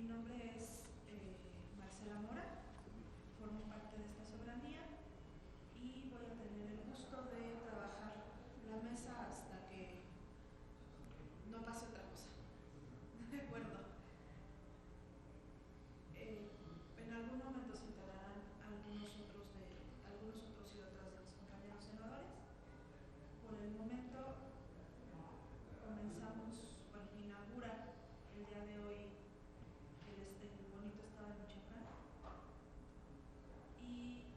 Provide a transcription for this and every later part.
Mi nombre es Marcela Mora, formo parte de esta soberanía y voy a tener el gusto de trabajar la mesa hasta que no pase otra cosa. ¿De acuerdo? En algún momento se enterarán algunos otros y otras de los compañeros senadores. Por el momento inaugura el día de hoy el bonito estado de Michoacán. Y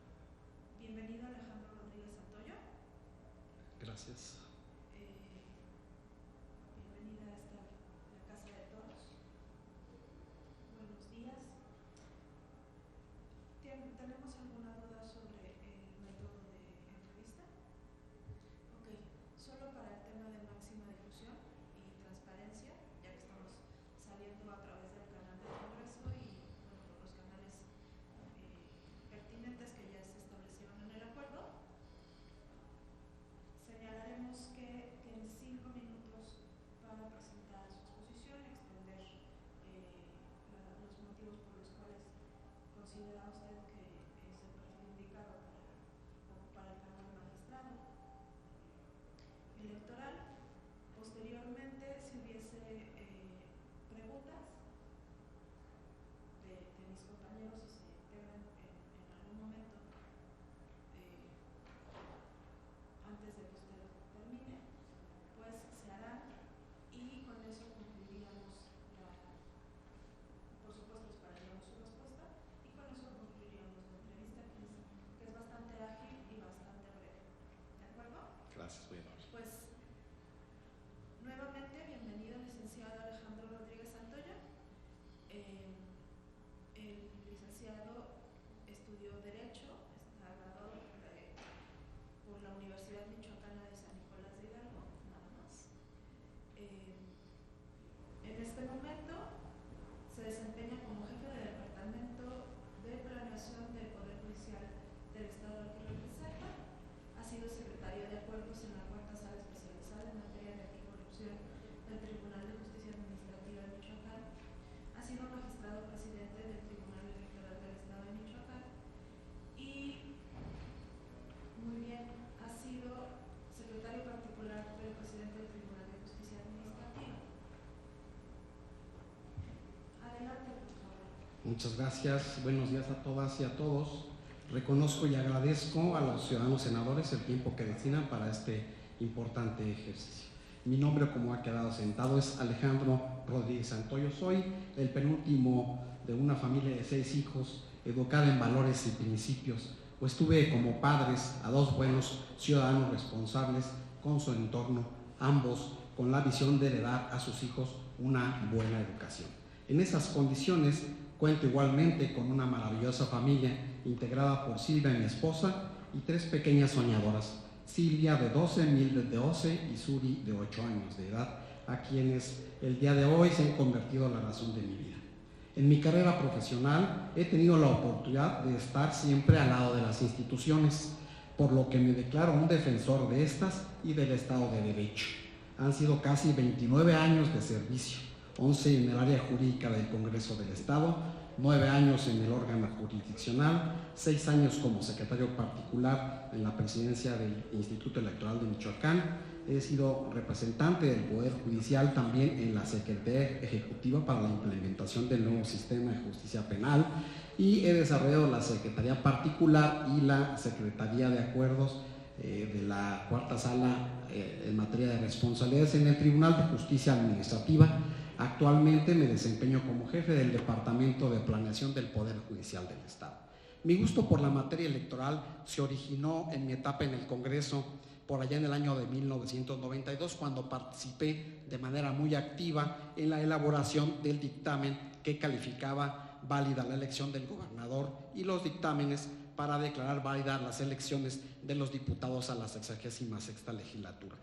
bienvenido Alejandro Rodríguez Santoyo. Gracias. Bienvenida a la casa de todos. Buenos días. ¿Tenemos alguna duda sobre el método de entrevista? Ok, solo para el tema de máxima difusión y transparencia, ya que estamos saliendo a través del canal del Congreso y por los canales pertinentes que ya se establecieron en el acuerdo, señalaremos que tiene 5 minutos para presentar su exposición y exponer los motivos por los cuales considera usted que es el perfil indicado para ocupar el cargo de magistrado electoral. Posteriormente, si hubiese preguntas de mis compañeros, si se integran en algún momento antes de que usted termine, pues se harán y con eso concluiríamos por supuesto esperaríamos su respuesta y con eso concluiríamos la entrevista que es bastante ágil y bastante breve. ¿De acuerdo? Gracias, muy amable. Pues nuevamente bienvenido licenciado Alejandro Rodríguez Santoyo. El licenciado estudió Derecho, está graduado por la Universidad Michoacana de San Nicolás de Hidalgo, nada más. En este momento se desempeña como jefe de Departamento de Planeación del Poder Judicial del Estado al que representa. Ha sido secretario de Acuerdos en la Cuarta Sala Especializada en Materia de Anticorrupción del Tribunal de Justicia Administrativa de Michoacán. Ha sido magistrado presidente del Tribunal Electoral del Estado de Michoacán y, muy bien, ha sido secretario particular del presidente del Tribunal de Justicia Administrativa. Adelante, por favor. Muchas gracias. Buenos días a todas y a todos. Reconozco y agradezco a los ciudadanos senadores el tiempo que destinan para este importante ejercicio. Mi nombre, como ha quedado sentado, es Alejandro Rodríguez Santoyo. Soy el penúltimo de una familia de 6 hijos, educada en valores y principios, pues tuve como padres a 2 buenos ciudadanos responsables con su entorno, ambos con la visión de heredar a sus hijos una buena educación. En esas condiciones cuento igualmente con una maravillosa familia integrada por Silvia, mi esposa, y 3 pequeñas soñadoras, Silvia de 12, Mildred de 11 y Suri de 8 años de edad, a quienes el día de hoy se han convertido en la razón de mi vida. En mi carrera profesional he tenido la oportunidad de estar siempre al lado de las instituciones, por lo que me declaro un defensor de estas y del Estado de Derecho. Han sido casi 29 años de servicio, 11 en el área jurídica del Congreso del Estado, 9 años en el órgano jurisdiccional, 6 años como secretario particular en la presidencia del Instituto Electoral de Michoacán. He sido representante del Poder Judicial también en la Secretaría Ejecutiva para la implementación del nuevo sistema de justicia penal y he desarrollado la Secretaría Particular y la Secretaría de Acuerdos de la Cuarta Sala en materia de responsabilidades en el Tribunal de Justicia Administrativa. Actualmente me desempeño como jefe del Departamento de Planeación del Poder Judicial del Estado. Mi gusto por la materia electoral se originó en mi etapa en el Congreso por allá en el año de 1992, cuando participé de manera muy activa en la elaboración del dictamen que calificaba válida la elección del gobernador y los dictámenes para declarar válidas las elecciones de los diputados a la 66ª legislatura.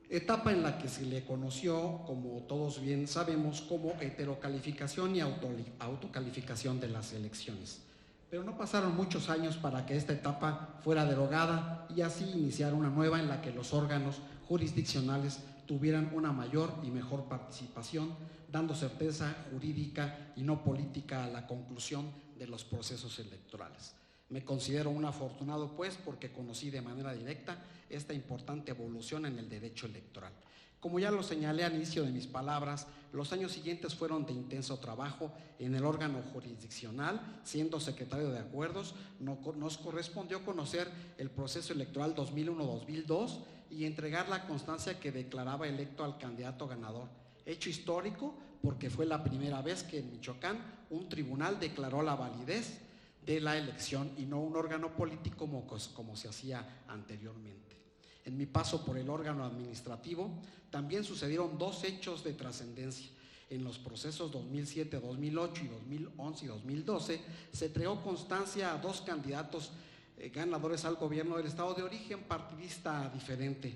Etapa en la que se le conoció, como todos bien sabemos, como heterocalificación y autocalificación de las elecciones. Pero no pasaron muchos años para que esta etapa fuera derogada y así iniciar una nueva en la que los órganos jurisdiccionales tuvieran una mayor y mejor participación, dando certeza jurídica y no política a la conclusión de los procesos electorales. Me considero un afortunado, pues, porque conocí de manera directa esta importante evolución en el derecho electoral. Como ya lo señalé al inicio de mis palabras, los años siguientes fueron de intenso trabajo en el órgano jurisdiccional. Siendo secretario de acuerdos, nos correspondió conocer el proceso electoral 2001-2002 y entregar la constancia que declaraba electo al candidato ganador. Hecho histórico porque fue la primera vez que en Michoacán un tribunal declaró la validez de la elección y no un órgano político como se hacía anteriormente. En mi paso por el órgano administrativo también sucedieron dos hechos de trascendencia. En los procesos 2007, 2008 y 2011 y 2012 se entregó constancia a dos candidatos ganadores al gobierno del estado de origen partidista diferente,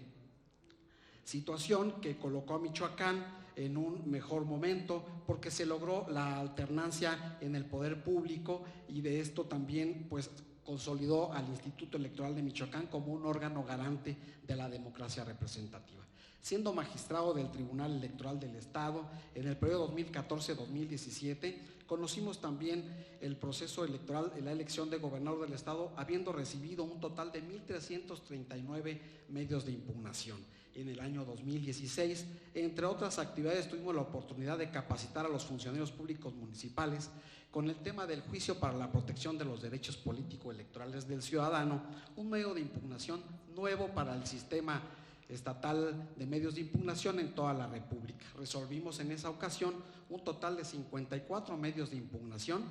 situación que colocó a Michoacán en un mejor momento porque se logró la alternancia en el poder público y de esto también pues consolidó al Instituto Electoral de Michoacán como un órgano garante de la democracia representativa. Siendo magistrado del Tribunal Electoral del Estado en el periodo 2014-2017, conocimos también el proceso electoral en la elección de gobernador del Estado, habiendo recibido un total de 1,339 medios de impugnación. En el año 2016, entre otras actividades, tuvimos la oportunidad de capacitar a los funcionarios públicos municipales con el tema del juicio para la protección de los derechos político-electorales del ciudadano, un medio de impugnación nuevo para el sistema estatal de medios de impugnación en toda la República. Resolvimos en esa ocasión un total de 54 medios de impugnación.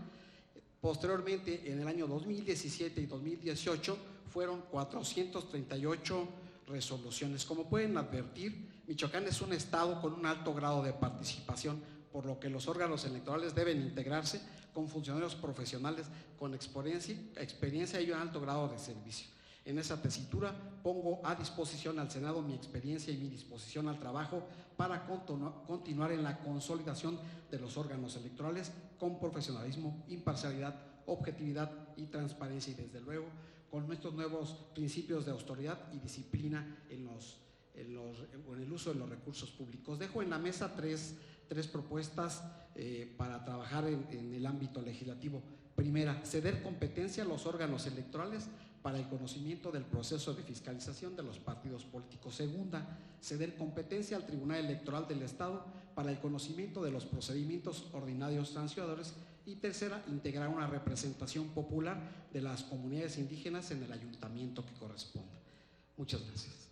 Posteriormente, en el año 2017 y 2018, fueron 438 resoluciones. Como pueden advertir, Michoacán es un estado con un alto grado de participación, por lo que los órganos electorales deben integrarse con funcionarios profesionales con experiencia y un alto grado de servicio. En esa tesitura pongo a disposición al Senado mi experiencia y mi disposición al trabajo para continuar en la consolidación de los órganos electorales con profesionalismo, imparcialidad, objetividad y transparencia, y desde luego con nuestros nuevos principios de autoridad y disciplina en el uso de los recursos públicos. Dejo en la mesa tres propuestas para trabajar en el ámbito legislativo. Primera, ceder competencia a los órganos electorales para el conocimiento del proceso de fiscalización de los partidos políticos. Segunda, ceder competencia al Tribunal Electoral del Estado para el conocimiento de los procedimientos ordinarios sancionadores. Y tercera, integrar una representación popular de las comunidades indígenas en el ayuntamiento que corresponda. Muchas gracias.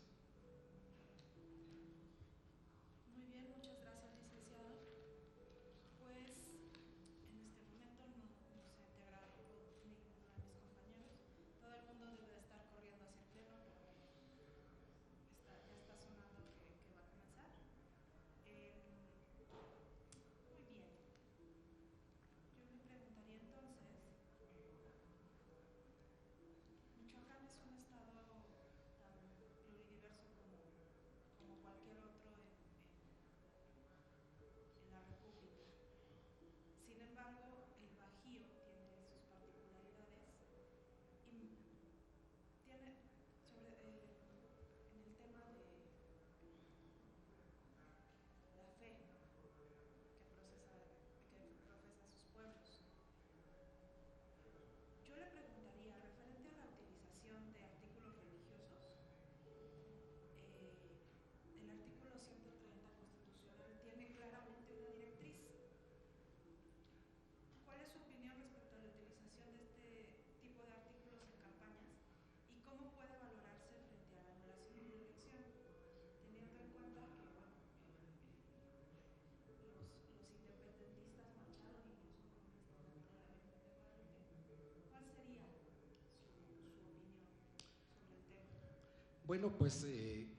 Bueno, pues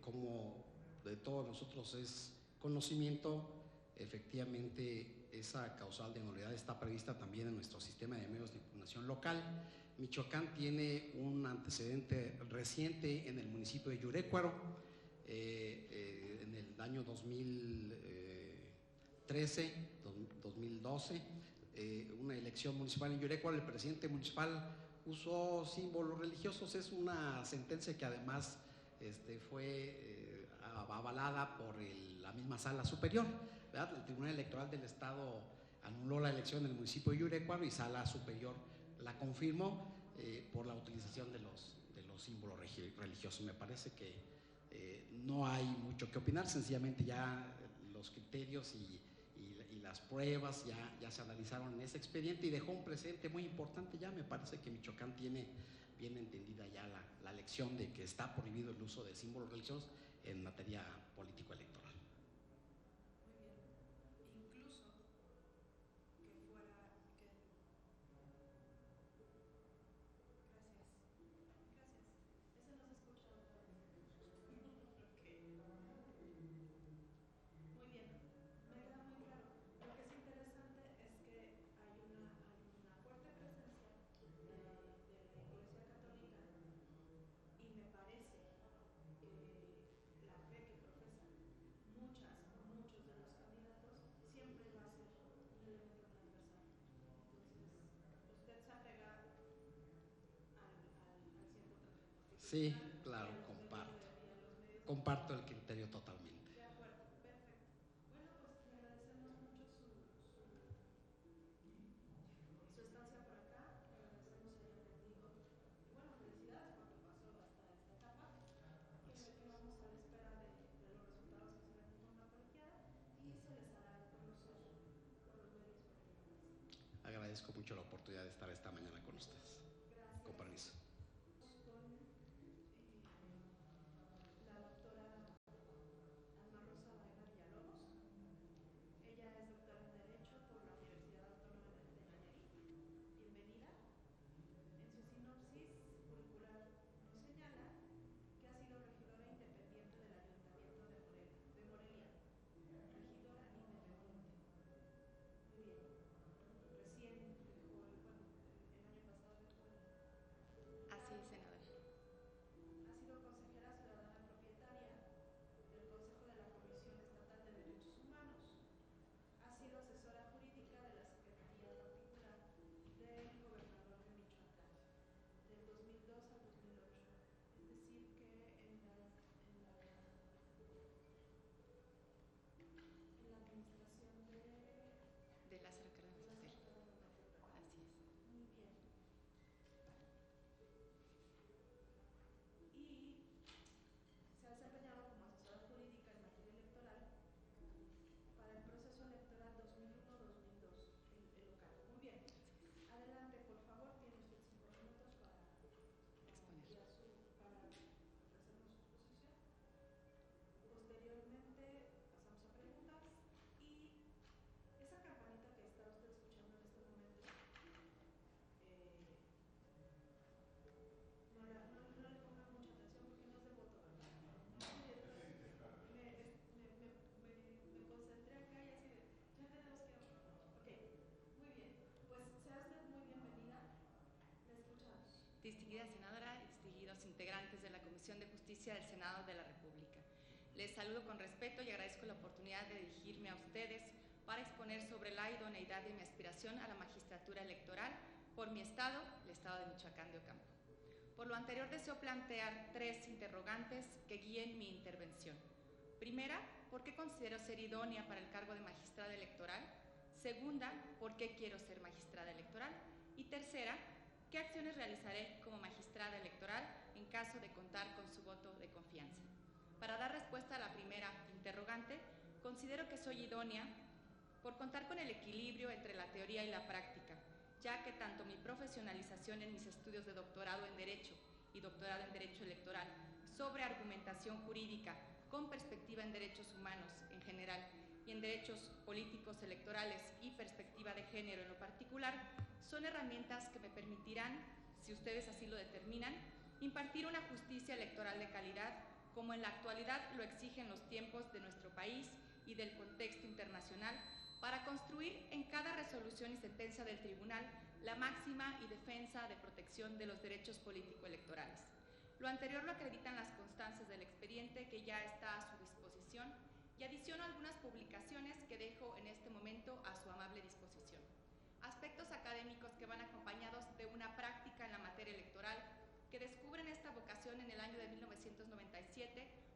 como de todos nosotros es conocimiento, efectivamente esa causal de nulidad está prevista también en nuestro sistema de medios de impugnación local. Michoacán tiene un antecedente reciente en el municipio de Yurécuaro, en el año 2013, 2012, una elección municipal en Yurecuaro, el presidente municipal usó símbolos religiosos. Es una sentencia que además fue avalada por la misma sala superior, ¿verdad? El Tribunal Electoral del Estado anuló la elección del municipio de Yurecuaro y sala superior la confirmó por la utilización de los símbolos religiosos. Me parece que no hay mucho que opinar, sencillamente ya los criterios y las pruebas ya se analizaron en ese expediente y dejó un precedente muy importante. Ya me parece que Michoacán tiene bien entendida ya la lección de que está prohibido el uso de símbolos religiosos en materia político-electoral. Muy bien. Incluso que fuera que... Gracias. Ese no se escucha. Okay. Muy bien. Me queda muy claro. Lo que es interesante es que hay una fuerte presencia de la Iglesia Católica y me parece que la fe que profesan muchos de los candidatos siempre va a ser un elemento transversal. Entonces, usted se apega al 100%. Sí, claro, comparto el criterio totalmente. De acuerdo, perfecto. Bueno, pues le agradecemos mucho su estancia por acá, le agradecemos el atendido y bueno, felicidades por tu paso hasta esta etapa. Quedamos a la espera de los resultados que se den de forma colegiada y se les hará conocer por los medios pertinentes. Agradezco mucho la oportunidad de estar esta mañana con ustedes. Gracias. Con permiso. Con la doctora Alma Rosa Baena Villalobos. Ella es doctora en Derecho por la Universidad Autónoma de Nayarit. Bienvenida. En su sinopsis curricular nos señala que ha sido regidora independiente del Ayuntamiento de Morelia. Regidora independiente. Muy bien. Recién dejó el año pasado dejó el... Así es, senadora. Ha sido consejera ciudadana propietaria del Consejo de la Comisión Estatal de Derechos Humanos. Ha sido asesora jurídica de la Secretaría Particular del Gobernador de Michoacán del 2002 al 2008. Es decir, que en la administración de Lázaro Cárdenas Petel. Así es. Muy bien. Y se ha desempeñado como asesora jurídica en materia electoral para el proceso electoral 2001-2002, el local. Muy bien. Adelante, por favor, tiene usted 5 minutos para ofrecernos su exposición. Posteriormente pasamos a preguntas y esa campanita que está usted escuchando en este momento, no le ponga mucha atención porque no es de voto, ¿verdad? Me concentré acá y así de, ya tenemos que... Ok, muy bien. Pues sea usted muy bienvenida. Le escuchamos. Distinguida senadora, distinguidos integrantes de la Comisión de Justicia del Senado de la República. Les saludo con respeto y agradezco la oportunidad de dirigirme a ustedes para exponer sobre la idoneidad de mi aspiración a la magistratura electoral por mi estado, el estado de Michoacán de Ocampo. Por lo anterior deseo plantear 3 interrogantes que guíen mi intervención. Primera, ¿por qué considero ser idónea para el cargo de magistrada electoral? Segunda, ¿por qué quiero ser magistrada electoral? Y tercera, ¿qué acciones realizaré como magistrada electoral en caso de contar con su voto de confianza? Para dar respuesta a la primera interrogante, considero que soy idónea por contar con el equilibrio entre la teoría y la práctica, ya que tanto mi profesionalización en mis estudios de doctorado en Derecho y doctorado en Derecho Electoral sobre argumentación jurídica con perspectiva en derechos humanos en general y en derechos políticos electorales y perspectiva de género en lo particular, son herramientas que me permitirán, si ustedes así lo determinan, impartir una justicia electoral de calidad, como en la actualidad lo exigen los tiempos de nuestro país y del contexto internacional, para construir en cada resolución y sentencia del tribunal la máxima y defensa de protección de los derechos político-electorales. Lo anterior lo acreditan las constancias del expediente que ya está a su disposición y adiciono algunas publicaciones que dejo en este momento a su amable disposición. Hasta aspectos académicos que van acompañados de una práctica en la materia electoral, que descubren esta vocación en el año de 1997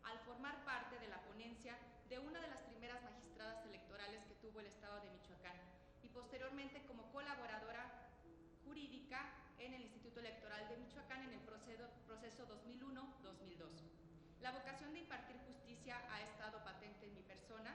al formar parte de la ponencia de una de las primeras magistradas electorales que tuvo el Estado de Michoacán y posteriormente como colaboradora jurídica en el Instituto Electoral de Michoacán en el proceso 2001-2002. La vocación de impartir justicia ha estado patente en mi persona,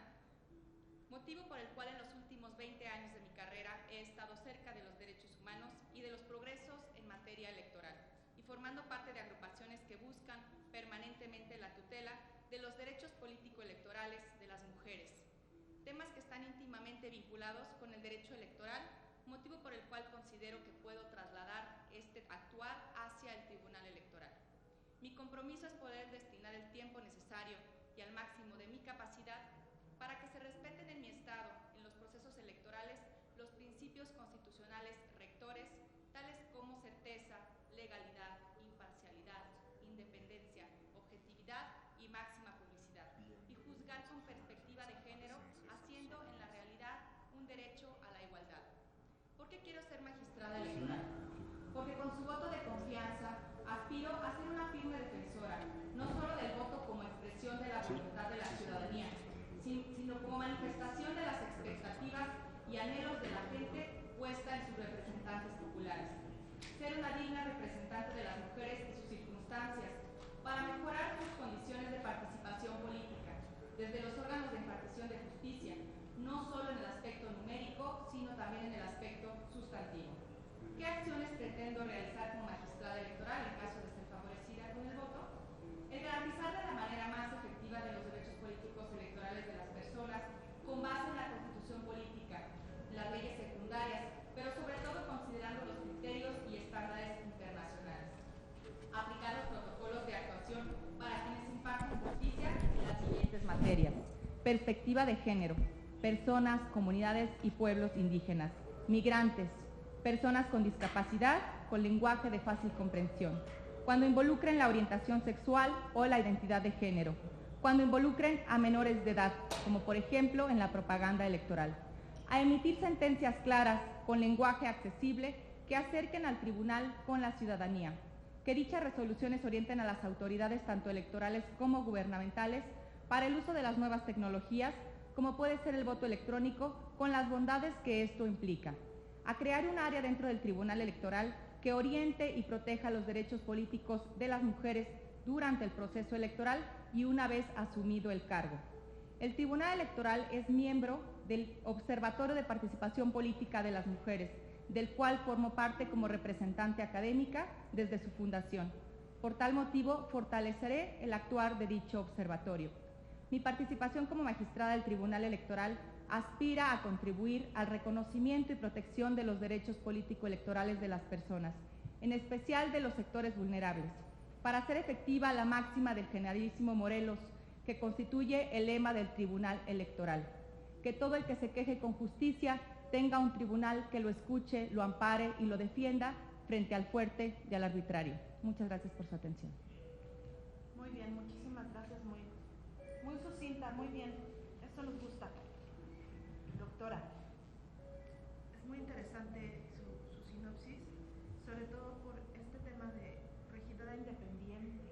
motivo por el cual en los últimos 20 años de mi carrera he estado cerca de los derechos humanos y de los progresos en materia electoral, y formando parte de agrupaciones que buscan permanentemente la tutela de los derechos político-electorales de las mujeres, temas que están íntimamente vinculados con el derecho electoral, motivo por el cual considero que puedo trasladar este actuar hacia el Tribunal Electoral. Mi compromiso es poder destinar el tiempo necesario y al máximo de mi capacidad para que se respeten en mi Estado, en los procesos electorales, los principios constitucionales rectores, tales como certeza, legalidad, imparcialidad, independencia, objetividad y máxima publicidad, y juzgar con perspectiva de género, haciendo en la realidad un derecho a la igualdad. ¿Por qué quiero ser magistrada electoral? Porque con su voto de confianza aspiro a ser una firme defensora, no solo del voto como expresión de la voluntad de la ciudadanía, sino como manifestación de las expectativas y anhelos de la gente puesta en sus representantes populares. Ser una digna representante de las mujeres y sus circunstancias para mejorar sus condiciones de participación política, desde los órganos de impartición de justicia, no solo en el aspecto numérico, sino también en el aspecto sustantivo. ¿Qué acciones pretendo realizar como magistrada electoral en caso de ser favorecida con el voto? El garantizar de la manera más efectiva de los derechos políticos electorales de las personas con base en la Constitución política, las leyes secundarias, pero sobre todo considerando los criterios y estándares internacionales. Aplicar los protocolos de actuación para quienes imparten justicia en las siguientes materias: perspectiva de género, personas, comunidades y pueblos indígenas, migrantes, personas con discapacidad, con lenguaje de fácil comprensión, cuando involucren la orientación sexual o la identidad de género, cuando involucren a menores de edad, como por ejemplo en la propaganda electoral, a emitir sentencias claras, con lenguaje accesible, que acerquen al tribunal con la ciudadanía, que dichas resoluciones orienten a las autoridades tanto electorales como gubernamentales para el uso de las nuevas tecnologías, como puede ser el voto electrónico, con las bondades que esto implica, a crear un área dentro del Tribunal Electoral que oriente y proteja los derechos políticos de las mujeres durante el proceso electoral y una vez asumido el cargo. El Tribunal Electoral es miembro del Observatorio de Participación Política de las Mujeres, del cual formo parte como representante académica desde su fundación. Por tal motivo, fortaleceré el actuar de dicho observatorio. Mi participación como magistrada del Tribunal Electoral aspira a contribuir al reconocimiento y protección de los derechos político-electorales de las personas, en especial de los sectores vulnerables, para hacer efectiva la máxima del generalísimo Morelos, que constituye el lema del Tribunal Electoral: que todo el que se queje con justicia tenga un tribunal que lo escuche, lo ampare y lo defienda frente al fuerte y al arbitrario. Muchas gracias por su atención. Muy bien, muchísimas gracias, muy sucinta, muy bien, esto nos gusta. Doctora. Es muy interesante su sinopsis, sobre todo por este tema de regidora independiente.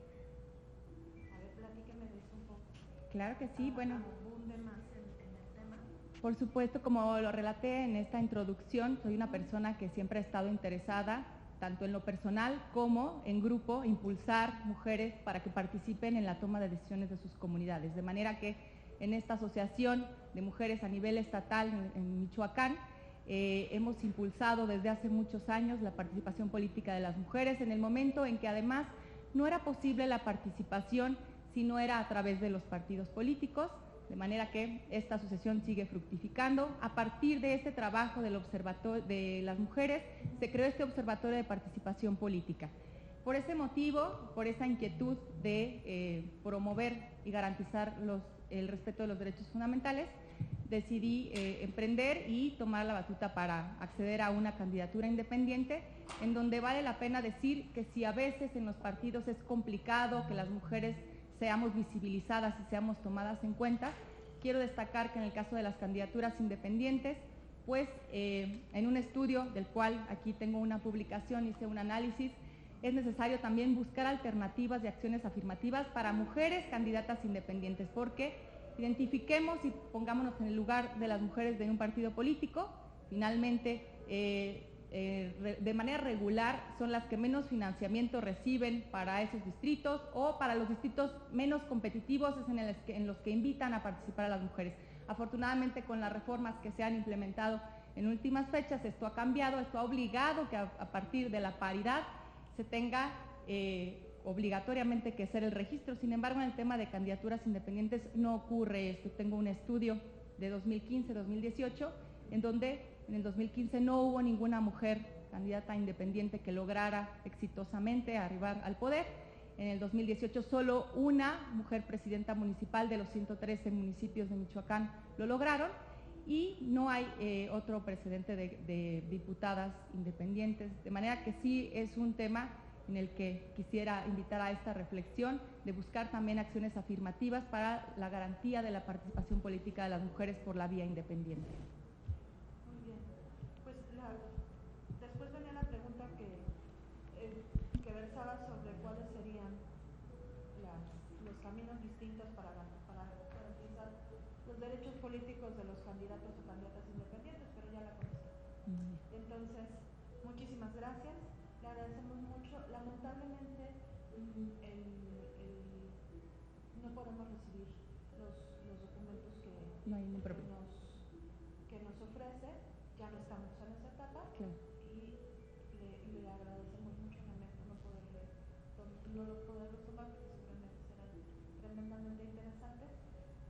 A ver, platíqueme de eso un poco. Claro que sí, bueno. Abunde más en el tema. Por supuesto, como lo relaté en esta introducción, soy una persona que siempre ha estado interesada, tanto en lo personal como en grupo, impulsar mujeres para que participen en la toma de decisiones de sus comunidades. De manera que en esta asociación de mujeres a nivel estatal en Michoacán, hemos impulsado desde hace muchos años la participación política de las mujeres, en el momento en que además no era posible la participación si no era a través de los partidos políticos, de manera que esta asociación sigue fructificando. A partir de este trabajo del observatorio de las mujeres, se creó este observatorio de participación política. Por ese motivo, por esa inquietud de promover y garantizar el respeto de los derechos fundamentales, decidí emprender y tomar la batuta para acceder a una candidatura independiente, en donde vale la pena decir que si a veces en los partidos es complicado que las mujeres seamos visibilizadas y seamos tomadas en cuenta, quiero destacar que en el caso de las candidaturas independientes pues en un estudio del cual aquí tengo una publicación, hice un análisis, es necesario también buscar alternativas de acciones afirmativas para mujeres candidatas independientes, porque identifiquemos y pongámonos en el lugar de las mujeres de un partido político. Finalmente, de manera regular son las que menos financiamiento reciben para esos distritos, o para los distritos menos competitivos es en los que invitan a participar a las mujeres. Afortunadamente, con las reformas que se han implementado en últimas fechas, esto ha cambiado, esto ha obligado que a partir de la paridad se tenga obligatoriamente que hacer el registro. Sin embargo, en el tema de candidaturas independientes no ocurre esto. Tengo un estudio de 2015-2018 en donde en el 2015 no hubo ninguna mujer candidata independiente que lograra exitosamente arribar al poder. En el 2018 solo una mujer presidenta municipal de los 113 municipios de Michoacán lo lograron, y no hay otro precedente de diputadas independientes, de manera que sí es un tema en el que quisiera invitar a esta reflexión de buscar también acciones afirmativas para la garantía de la participación política de las mujeres por la vía independiente. Muy bien, pues después venía la pregunta que versaba sobre cuáles serían los caminos distintos para garantizar los derechos políticos de los candidatos o candidatas independientes, pero ya la conocí. Entonces, muchísimas gracias, le agradecemos mucho. Lamentablemente no podemos recibir los documentos no hay ningún problema. que nos ofrece, ya no estamos en esa etapa, claro. Y le agradecemos mucho, lamento no poderlos tomar, porque seguramente serán tremendamente interesantes.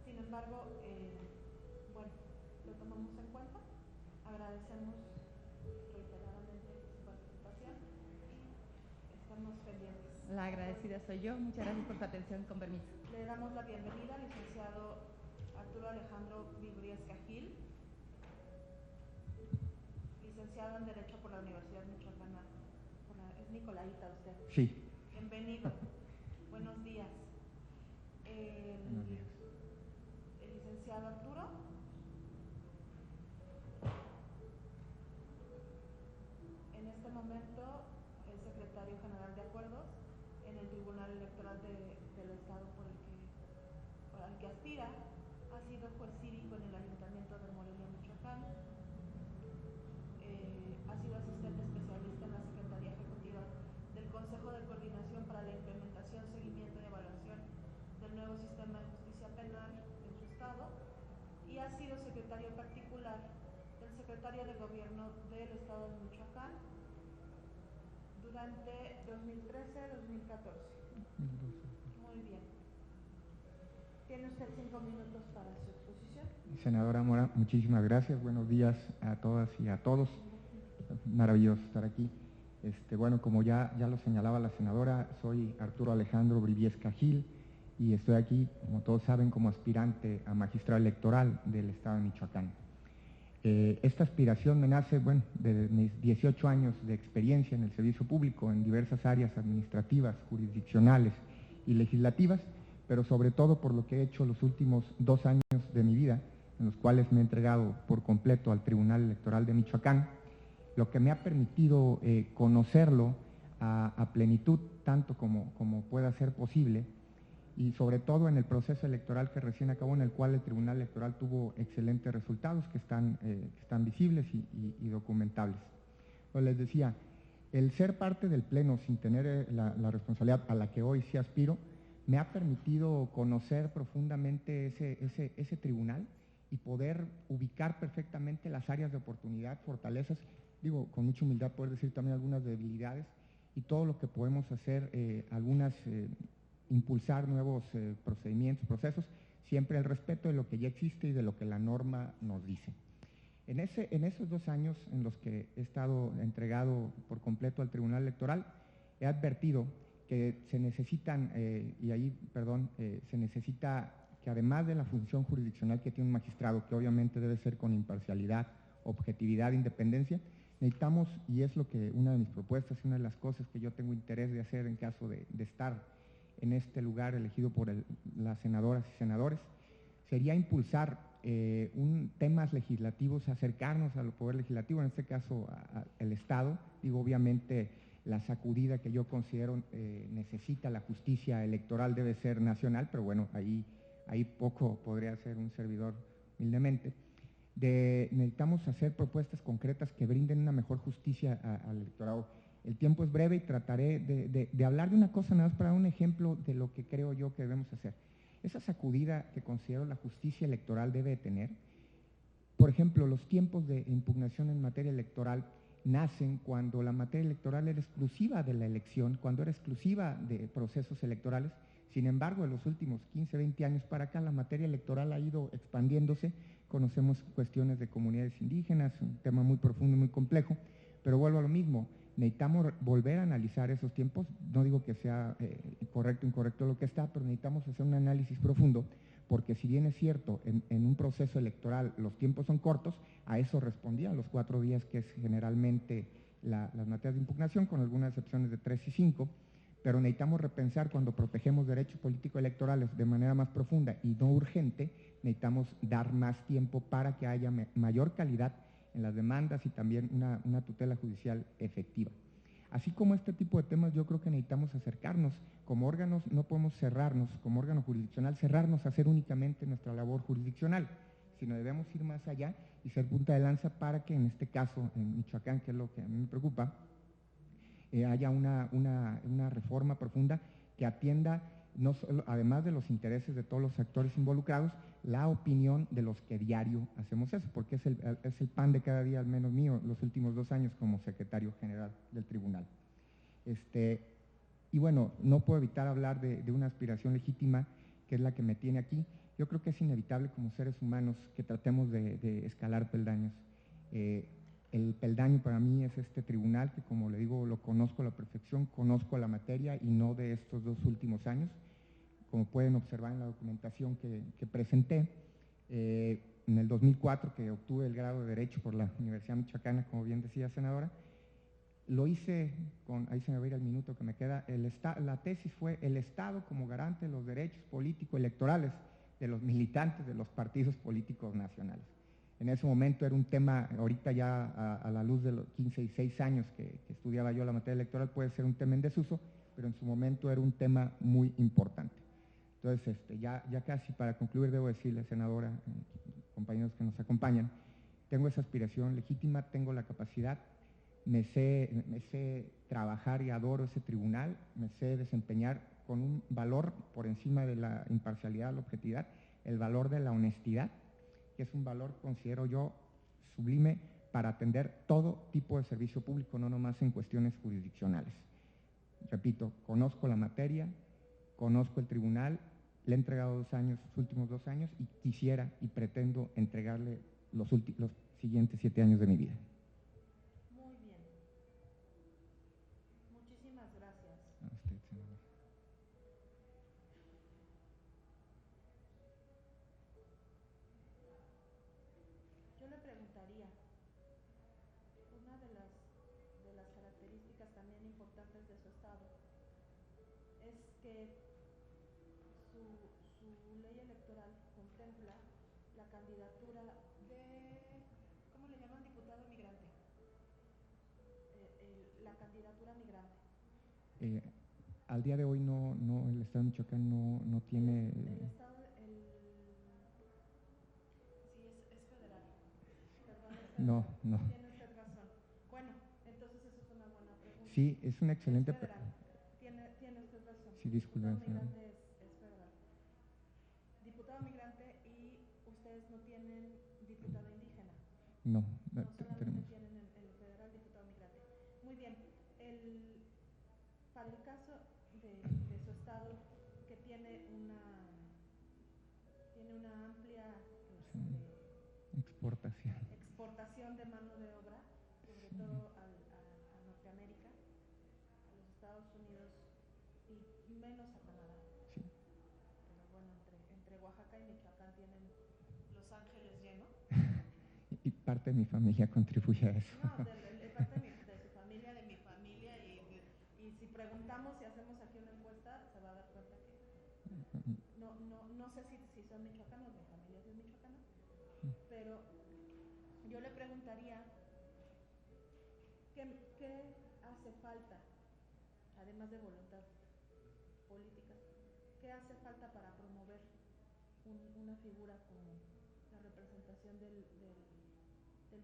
Sin embargo, bueno, lo tomamos en cuenta, agradecemos reiteradamente su participación y estamos pendientes. La agradecida soy yo, muchas gracias por su atención, con permiso. Le damos la bienvenida al licenciado Arturo Alejandro Vibriesca Gil, licenciado en Derecho por la Universidad Michoacana. Es Nicolaita usted. Sí. Bienvenido. Buenos días. Buenos días. El licenciado Arturo. En este momento es secretario general de acuerdos en el Tribunal Electoral del Estado al que aspira. Ha sido juez cívico en el Ayuntamiento de Morelia, Michoacán. Ha sido asistente especialista en la Secretaría Ejecutiva del Consejo de Coordinación para la Implementación, Seguimiento y Evaluación del nuevo sistema de justicia penal en su estado, y ha sido secretario particular del secretario de Gobierno del Estado de Michoacán durante 2013-2014. Muy bien. Tiene usted 5 minutos para su exposición. Senadora Mora, muchísimas gracias. Buenos días a todas y a todos. Maravilloso estar aquí. Bueno, como ya lo señalaba la senadora, soy Arturo Alejandro Briviesca Gil y estoy aquí, como todos saben, como aspirante a magistrado electoral del Estado de Michoacán. Esta aspiración me nace, bueno, de mis 18 años de experiencia en el servicio público en diversas áreas administrativas, jurisdiccionales y legislativas, pero sobre todo por lo que he hecho los últimos 2 años de mi vida, en los cuales me he entregado por completo al Tribunal Electoral de Michoacán, lo que me ha permitido conocerlo a plenitud, tanto como pueda ser posible, y sobre todo en el proceso electoral que recién acabó, en el cual el Tribunal Electoral tuvo excelentes resultados que están visibles y documentables. Pues les decía, el ser parte del Pleno sin tener la responsabilidad a la que hoy sí aspiro, me ha permitido conocer profundamente ese tribunal y poder ubicar perfectamente las áreas de oportunidad, fortalezas, digo, con mucha humildad poder decir también algunas debilidades y todo lo que podemos hacer, impulsar nuevos procedimientos, procesos, siempre el respeto de lo que ya existe y de lo que la norma nos dice. En esos 2 años en los que he estado entregado por completo al Tribunal Electoral, he advertido que se necesitan, se necesita que además de la función jurisdiccional que tiene un magistrado, que obviamente debe ser con imparcialidad, objetividad, independencia, necesitamos, y es lo que una de mis propuestas y una de las cosas que yo tengo interés de hacer en caso de estar en este lugar elegido por las senadoras y senadores, sería impulsar temas legislativos, acercarnos al poder legislativo, en este caso al Estado. Digo, obviamente la sacudida que yo considero necesita la justicia electoral debe ser nacional, pero bueno, ahí poco podría ser un servidor humildemente. Necesitamos hacer propuestas concretas que brinden una mejor justicia al electorado. El tiempo es breve y trataré de hablar de una cosa, nada más para dar un ejemplo de lo que creo yo que debemos hacer. Esa sacudida que considero la justicia electoral debe tener, por ejemplo, los tiempos de impugnación en materia electoral nacen cuando la materia electoral era exclusiva de la elección, cuando era exclusiva de procesos electorales. Sin embargo, en los últimos 15, 20 años para acá, la materia electoral ha ido expandiéndose. Conocemos cuestiones de comunidades indígenas, un tema muy profundo y muy complejo, pero vuelvo a lo mismo, necesitamos volver a analizar esos tiempos. No digo que sea correcto o incorrecto lo que está, pero necesitamos hacer un análisis profundo, porque si bien es cierto, en un proceso electoral los tiempos son cortos, a eso respondían los 4 días, que es generalmente las materias de impugnación, con algunas excepciones de 3 y 5, pero necesitamos repensar cuando protegemos derechos políticos electorales de manera más profunda y no urgente, necesitamos dar más tiempo para que haya mayor calidad en las demandas y también una tutela judicial efectiva. Así como este tipo de temas, yo creo que necesitamos acercarnos. Como órganos no podemos cerrarnos, como órgano jurisdiccional, cerrarnos a hacer únicamente nuestra labor jurisdiccional, sino debemos ir más allá y ser punta de lanza para que en este caso, en Michoacán, que es lo que a mí me preocupa, haya una reforma profunda que atienda, no solo, además de los intereses de todos los actores involucrados, la opinión de los que diario hacemos eso, porque es el pan de cada día, al menos mío, los últimos 2 años como secretario general del tribunal. Y bueno, no puedo evitar hablar de una aspiración legítima, que es la que me tiene aquí. Yo creo que es inevitable como seres humanos que tratemos de escalar peldaños. El peldaño para mí es este tribunal que, como le digo, lo conozco a la perfección, conozco la materia y no de estos 2 últimos años. Como pueden observar en la documentación que presenté, en el 2004, que obtuve el grado de Derecho por la Universidad Michoacana, como bien decía senadora, lo hice ahí se me va a ir el minuto que me queda, la tesis fue el Estado como garante de los derechos políticos electorales de los militantes de los partidos políticos nacionales. En ese momento era un tema, ahorita ya a la luz de los 15 y 6 años que estudiaba yo la materia electoral, puede ser un tema en desuso, pero en su momento era un tema muy importante. Entonces, ya casi para concluir, debo decirle, senadora, compañeros que nos acompañan, tengo esa aspiración legítima, tengo la capacidad, me sé trabajar y adoro ese tribunal, me sé desempeñar con un valor por encima de la imparcialidad, la objetividad, el valor de la honestidad, que es un valor, considero yo, sublime para atender todo tipo de servicio público, no nomás en cuestiones jurisdiccionales. Repito, conozco la materia, conozco el tribunal, le he entregado 2 años, los últimos 2 años, y quisiera y pretendo entregarle los siguientes 7 años de mi vida. Muy bien. Muchísimas gracias. A usted, senador. Yo le preguntaría, una de las características también importantes de su estado es que su ley electoral contempla la candidatura de, ¿cómo le llaman? Diputado migrante. La candidatura migrante. Al día de hoy el Estado de Michoacán no tiene… El Estado, sí, es federal. Perdón, es federal. No. Tiene usted razón. Bueno, entonces eso es una buena pregunta. Sí, es una excelente pregunta. Tiene usted razón. Sí, disculpe. Diputado migrante es federal. Diputado migrante, y ustedes no tienen diputado indígena. No, solamente tenemos. tienen el federal diputado migrante. Muy bien. Para el caso de su estado, que tiene una amplia exportación de mano de obra, sobre todo a Norteamérica, a los Estados Unidos y menos a Canadá. Sí. Pero bueno, entre Oaxaca y Michoacán tienen Los Ángeles lleno. Y parte de mi familia contribuye a eso. No, de parte de su familia, de mi familia, y si preguntamos, si hacemos aquí una encuesta, se va a dar cuenta que no sé si son michoacanos, mi familia es michoacana, Pero yo le preguntaría, ¿qué hace falta, además de voluntad política, qué hace falta para promover una figura como la representación del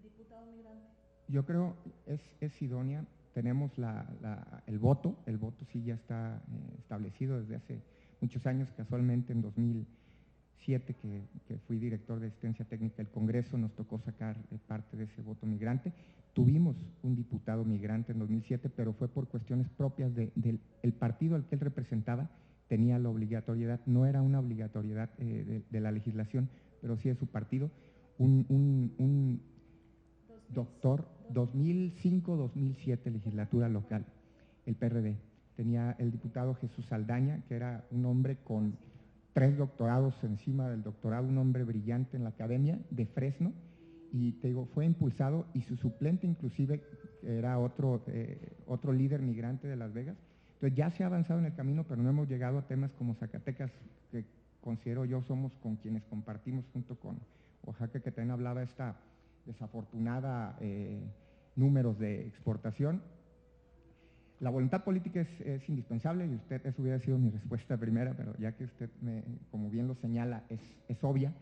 diputado migrante? Yo creo es idónea. Tenemos el voto sí ya está establecido desde hace muchos años. Casualmente en 2007, que fui director de asistencia técnica del Congreso, nos tocó sacar parte de ese voto migrante. Tuvimos un diputado migrante en 2007, pero fue por cuestiones propias del partido al que él representaba, tenía la obligatoriedad, no era una obligatoriedad de la legislación, pero sí de su partido. Un doctor, 2005-2007, legislatura local, el PRD. Tenía el diputado Jesús Saldaña, que era un hombre con 3 doctorados encima del doctorado, un hombre brillante en la academia de Fresno, y te digo, fue impulsado, y su suplente inclusive era otro líder migrante de Las Vegas. Entonces ya se ha avanzado en el camino, pero no hemos llegado a temas como Zacatecas, que considero yo somos con quienes compartimos, junto con Oaxaca, que también hablaba esta desafortunada números de exportación. La voluntad política es indispensable, y eso hubiera sido mi respuesta primera, pero ya que usted, como bien lo señala, es obvia.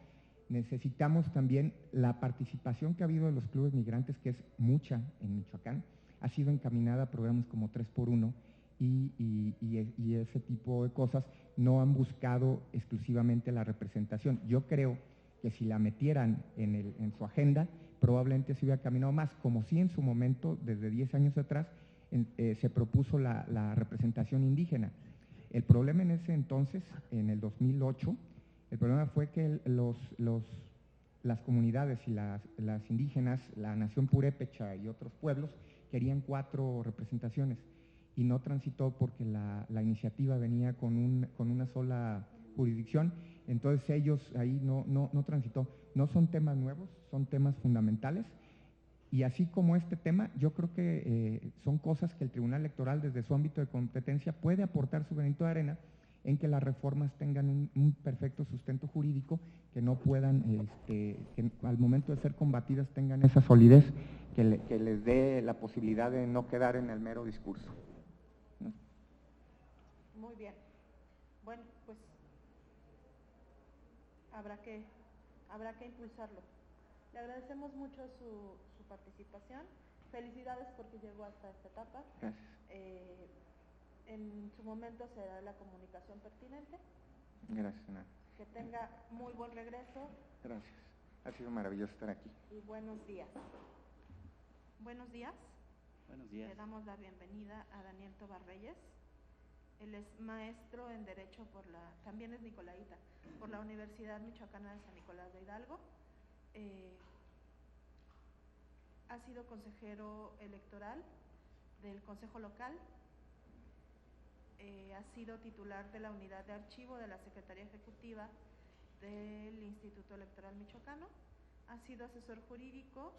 Necesitamos también la participación que ha habido de los clubes migrantes, que es mucha en Michoacán, ha sido encaminada a programas como 3x1 y ese tipo de cosas. No han buscado exclusivamente la representación. Yo creo que si la metieran en su agenda, probablemente se hubiera caminado más, como si en su momento, desde 10 años atrás, se propuso la representación indígena. El problema en ese entonces, en el 2008, el problema fue que las comunidades y las indígenas, la nación purépecha y otros pueblos, querían 4 representaciones, y no transitó porque la iniciativa venía con una sola jurisdicción. Entonces ellos ahí no transitó. No son temas nuevos, son temas fundamentales, y así como este tema, yo creo que son cosas que el Tribunal Electoral, desde su ámbito de competencia, puede aportar su granito de arena en que las reformas tengan un perfecto sustento jurídico, que no puedan, que al momento de ser combatidas tengan esa solidez que les dé la posibilidad de no quedar en el mero discurso. ¿No? Muy bien. Bueno, pues habrá que impulsarlo. Le agradecemos mucho su participación. Felicidades porque llegó hasta esta etapa. Gracias. En su momento se dará la comunicación pertinente. Gracias, Ana. Que tenga muy buen regreso. Gracias. Ha sido maravilloso estar aquí. Y buenos días. Buenos días. Buenos días. Le damos la bienvenida a Daniel Tobar Reyes. Él es maestro en Derecho también es nicolaita, por la Universidad Michoacana de San Nicolás de Hidalgo. Ha sido consejero electoral del Consejo Local. Ha sido titular de la Unidad de Archivo de la Secretaría Ejecutiva del Instituto Electoral Michoacano. Ha sido asesor jurídico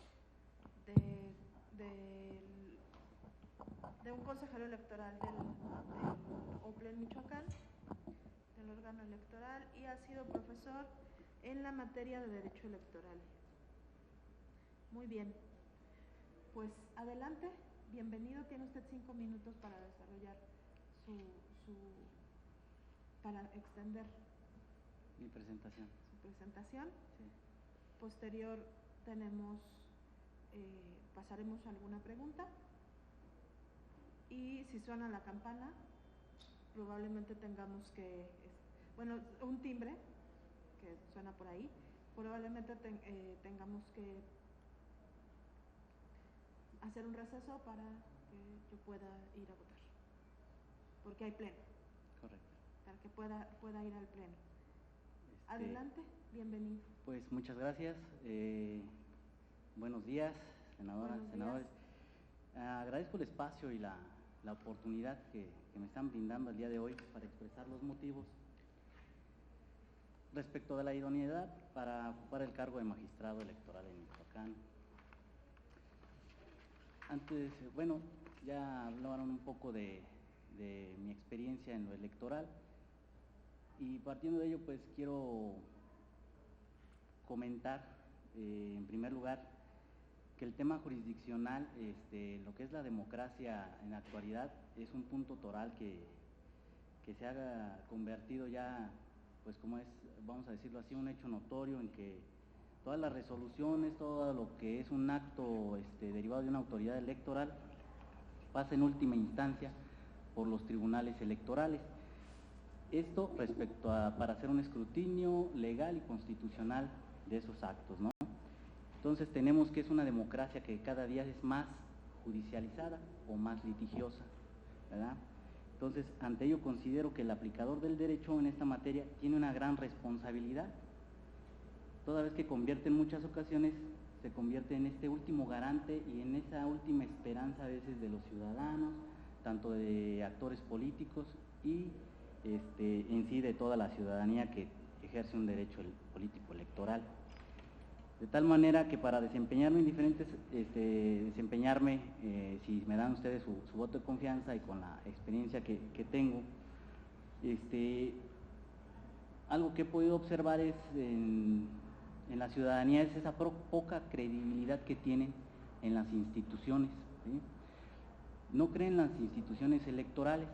de un consejero electoral del OPLEN Michoacán, del órgano electoral, y ha sido profesor en la materia de Derecho Electoral. Muy bien, pues adelante, bienvenido, tiene usted 5 minutos para desarrollar para extender Mi presentación. su presentación. Sí. Posterior pasaremos a alguna pregunta, y si suena la campana, probablemente tengamos un timbre que suena por ahí, probablemente tengamos que hacer un receso para que yo pueda ir a votar, porque hay pleno. Correcto. Para que pueda ir al pleno. Adelante, bienvenido. Pues muchas gracias. Buenos días, senadoras, Buenos días. senadores. Agradezco el espacio y la oportunidad que me están brindando el día de hoy para expresar los motivos respecto de la idoneidad para ocupar el cargo de magistrado electoral en Michoacán. Antes, ya hablaron un poco de mi experiencia en lo electoral, y partiendo de ello, pues quiero comentar en primer lugar, que el tema jurisdiccional, lo que es la democracia en la actualidad, es un punto toral que se ha convertido ya, pues como es, vamos a decirlo así, un hecho notorio en que todas las resoluciones, todo lo que es un acto derivado de una autoridad electoral, pasa en última instancia por los tribunales electorales. Esto respecto a para hacer un escrutinio legal y constitucional de esos actos, ¿no? Entonces tenemos que es una democracia que cada día es más judicializada o más litigiosa, ¿verdad? Entonces, ante ello considero que el aplicador del derecho en esta materia tiene una gran responsabilidad, toda vez que convierte en muchas ocasiones, se convierte en este último garante y en esa última esperanza a veces de los ciudadanos, tanto de actores políticos y en sí de toda la ciudadanía que ejerce un derecho político electoral. De tal manera que para desempeñarme en diferentes, si me dan ustedes su voto de confianza y con la experiencia que tengo, algo que he podido observar es en la ciudadanía es esa poca credibilidad que tienen en las instituciones, ¿sí? No creen en las instituciones electorales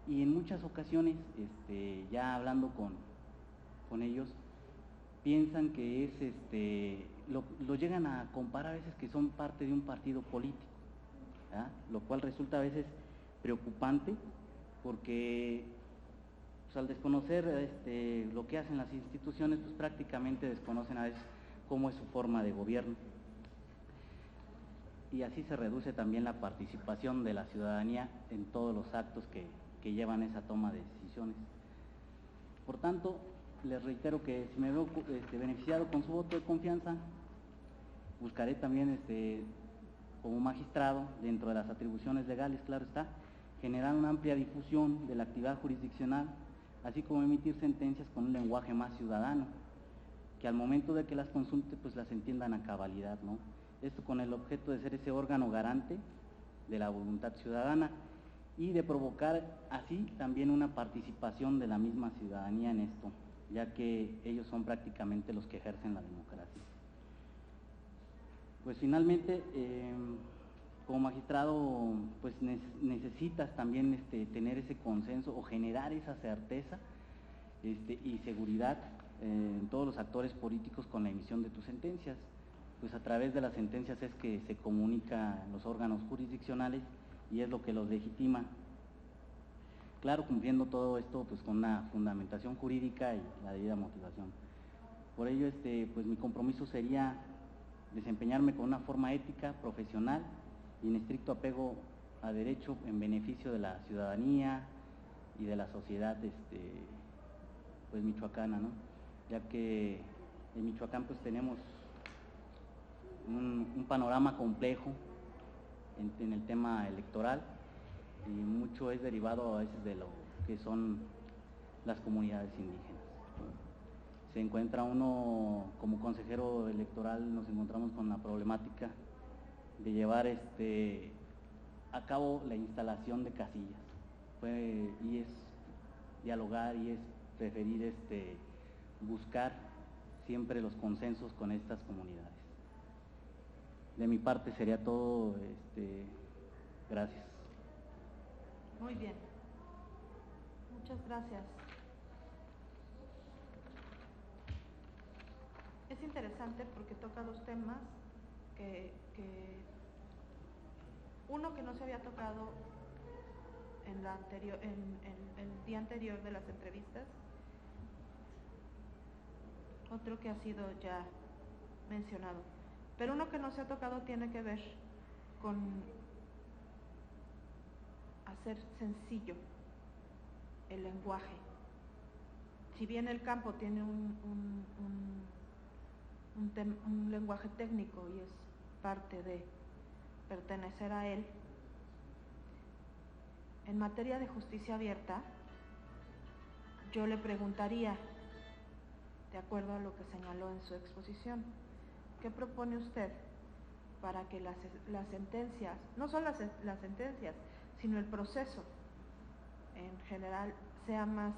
y en muchas ocasiones, ya hablando con ellos, piensan que es, lo llegan a comparar a veces que son parte de un partido político, ¿verdad? Lo cual resulta a veces preocupante porque pues, al desconocer lo que hacen las instituciones, pues prácticamente desconocen a veces cómo es su forma de gobierno. Y así se reduce también la participación de la ciudadanía en todos los actos que llevan esa toma de decisiones. Por tanto, les reitero que si me veo beneficiado con su voto de confianza, buscaré también como magistrado, dentro de las atribuciones legales, claro está, generar una amplia difusión de la actividad jurisdiccional, así como emitir sentencias con un lenguaje más ciudadano, que al momento de que las consulte, pues las entiendan a cabalidad, ¿no? Esto con el objeto de ser ese órgano garante de la voluntad ciudadana y de provocar así también una participación de la misma ciudadanía en esto, ya que ellos son prácticamente los que ejercen la democracia. Pues finalmente, como magistrado, pues necesitas también tener ese consenso o generar esa certeza y seguridad en todos los actores políticos con la emisión de tus sentencias. Pues a través de las sentencias es que se comunica los órganos jurisdiccionales y es lo que los legitima. Claro, cumpliendo todo esto pues con una fundamentación jurídica y la debida motivación. Por ello, pues mi compromiso sería desempeñarme con una forma ética, profesional y en estricto apego a derecho en beneficio de la ciudadanía y de la sociedad pues michoacana, ¿no? Ya que en Michoacán pues tenemos un panorama complejo en el tema electoral y mucho es derivado a veces de lo que son las comunidades indígenas. Se encuentra uno como consejero electoral, nos encontramos con la problemática de llevar a cabo la instalación de casillas, y es dialogar y es preferir buscar siempre los consensos con estas comunidades. De mi parte sería todo, gracias. Muy bien. Muchas gracias. Es interesante porque toca dos temas uno que no se había tocado en el día anterior de las entrevistas, otro que ha sido ya mencionado, pero uno que no se ha tocado tiene que ver con hacer sencillo el lenguaje. Si bien el campo tiene un lenguaje técnico y es parte de pertenecer a él, en materia de justicia abierta, yo le preguntaría, de acuerdo a lo que señaló en su exposición, ¿qué propone usted para que las sentencias, no solo las sentencias, sino el proceso en general sea más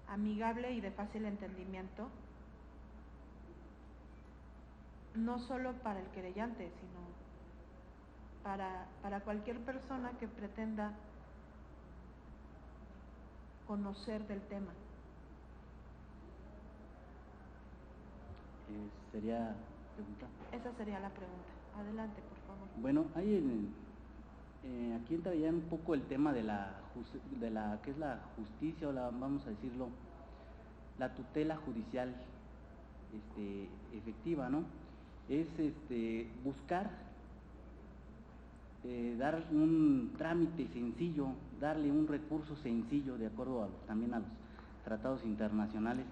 amigable y de fácil entendimiento no solo para el querellante, sino para cualquier persona que pretenda conocer del tema. ¿Sería pregunta? Esa sería la pregunta. Adelante, por favor. Bueno, aquí entra ya un poco el tema de la que es la justicia, o vamos a decirlo, la tutela judicial efectiva, ¿no? Es buscar dar un trámite sencillo, darle un recurso sencillo, de acuerdo también a los tratados internacionales,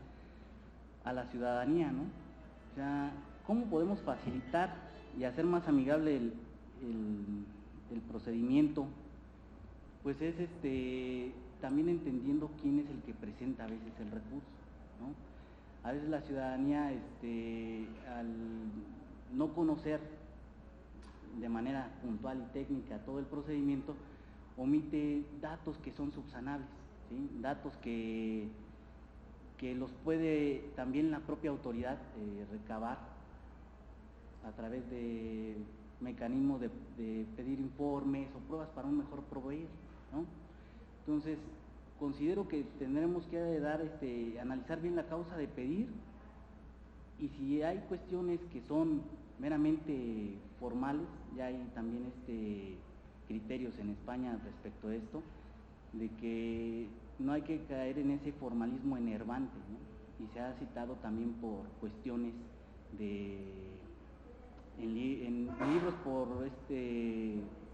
a la ciudadanía, ¿no? O sea, ¿cómo podemos facilitar y hacer más amigable el procedimiento? Pues es también entendiendo quién es el que presenta a veces el recurso, ¿no? A veces la ciudadanía, al no conocer de manera puntual y técnica todo el procedimiento, omite datos que son subsanables, ¿sí? Datos que los puede también la propia autoridad recabar a través de mecanismos de pedir informes o pruebas para un mejor proveer, ¿no? Entonces, considero que tendremos que analizar bien la causa de pedir, y si hay cuestiones que son meramente formales, ya hay también criterios en España respecto a esto, de que no hay que caer en ese formalismo enervante, ¿no? Y se ha citado también por cuestiones en libros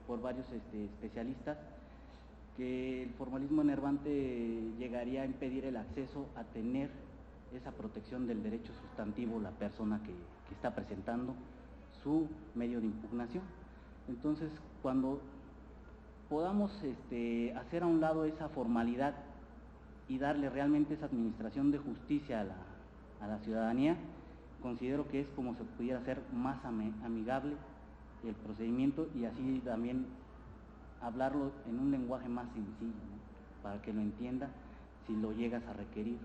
por varios especialistas, que el formalismo enervante llegaría a impedir el acceso a tener esa protección del derecho sustantivo la persona que está presentando su medio de impugnación. Entonces, cuando podamos hacer a un lado esa formalidad y darle realmente esa administración de justicia a la ciudadanía, considero que es como se pudiera hacer más amigable el procedimiento, y así también hablarlo en un lenguaje más sencillo, ¿no? Para que lo entienda si lo llegas a requerir.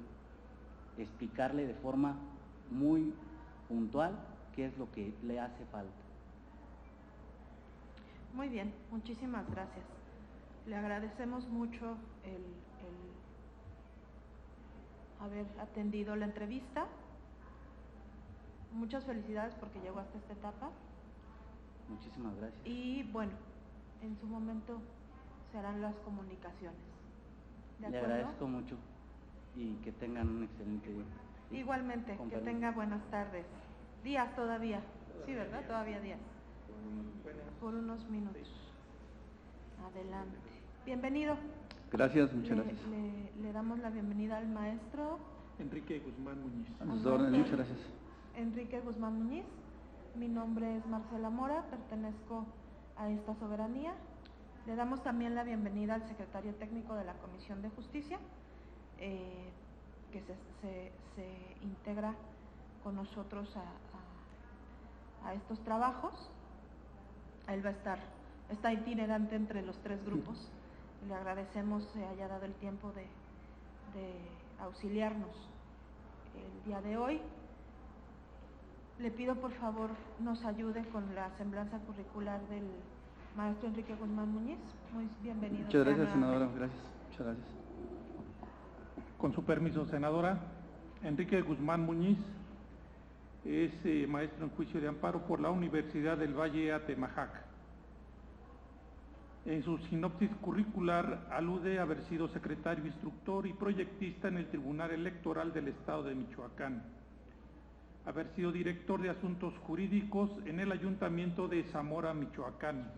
Explicarle de forma muy puntual qué es lo que le hace falta. Muy bien, muchísimas gracias. Le agradecemos mucho el haber atendido la entrevista. Muchas felicidades porque llegó hasta esta etapa. Muchísimas gracias. Y bueno, en su momento se harán las comunicaciones. ¿De acuerdo? Le agradezco mucho y que tengan un excelente día. Igualmente, que tenga buenas tardes. Días todavía. Sí, ¿verdad? Todavía días. Por unos minutos. Adelante. Bienvenido. Gracias, muchas gracias. Le damos la bienvenida al maestro Enrique Guzmán Muñiz. A sus órdenes, muchas gracias. Enrique Guzmán Muñiz. Mi nombre es Marcela Mora, pertenezco a esta soberanía. Le damos también la bienvenida al secretario técnico de la Comisión de Justicia, que se integra con nosotros a estos trabajos. Él está itinerante entre los tres grupos. Le agradecemos se haya dado el tiempo de auxiliarnos el día de hoy. Le pido por favor nos ayude con la semblanza curricular del maestro Enrique Guzmán Muñiz. Muy bienvenido. Muchas gracias, senadora. Gracias. Muchas gracias. Con su permiso, senadora. Enrique Guzmán Muñiz es maestro en juicio de amparo por la Universidad del Valle Atemajac. En su sinopsis curricular alude a haber sido secretario instructor y proyectista en el Tribunal Electoral del Estado de Michoacán, haber sido director de asuntos jurídicos en el Ayuntamiento de Zamora, Michoacán,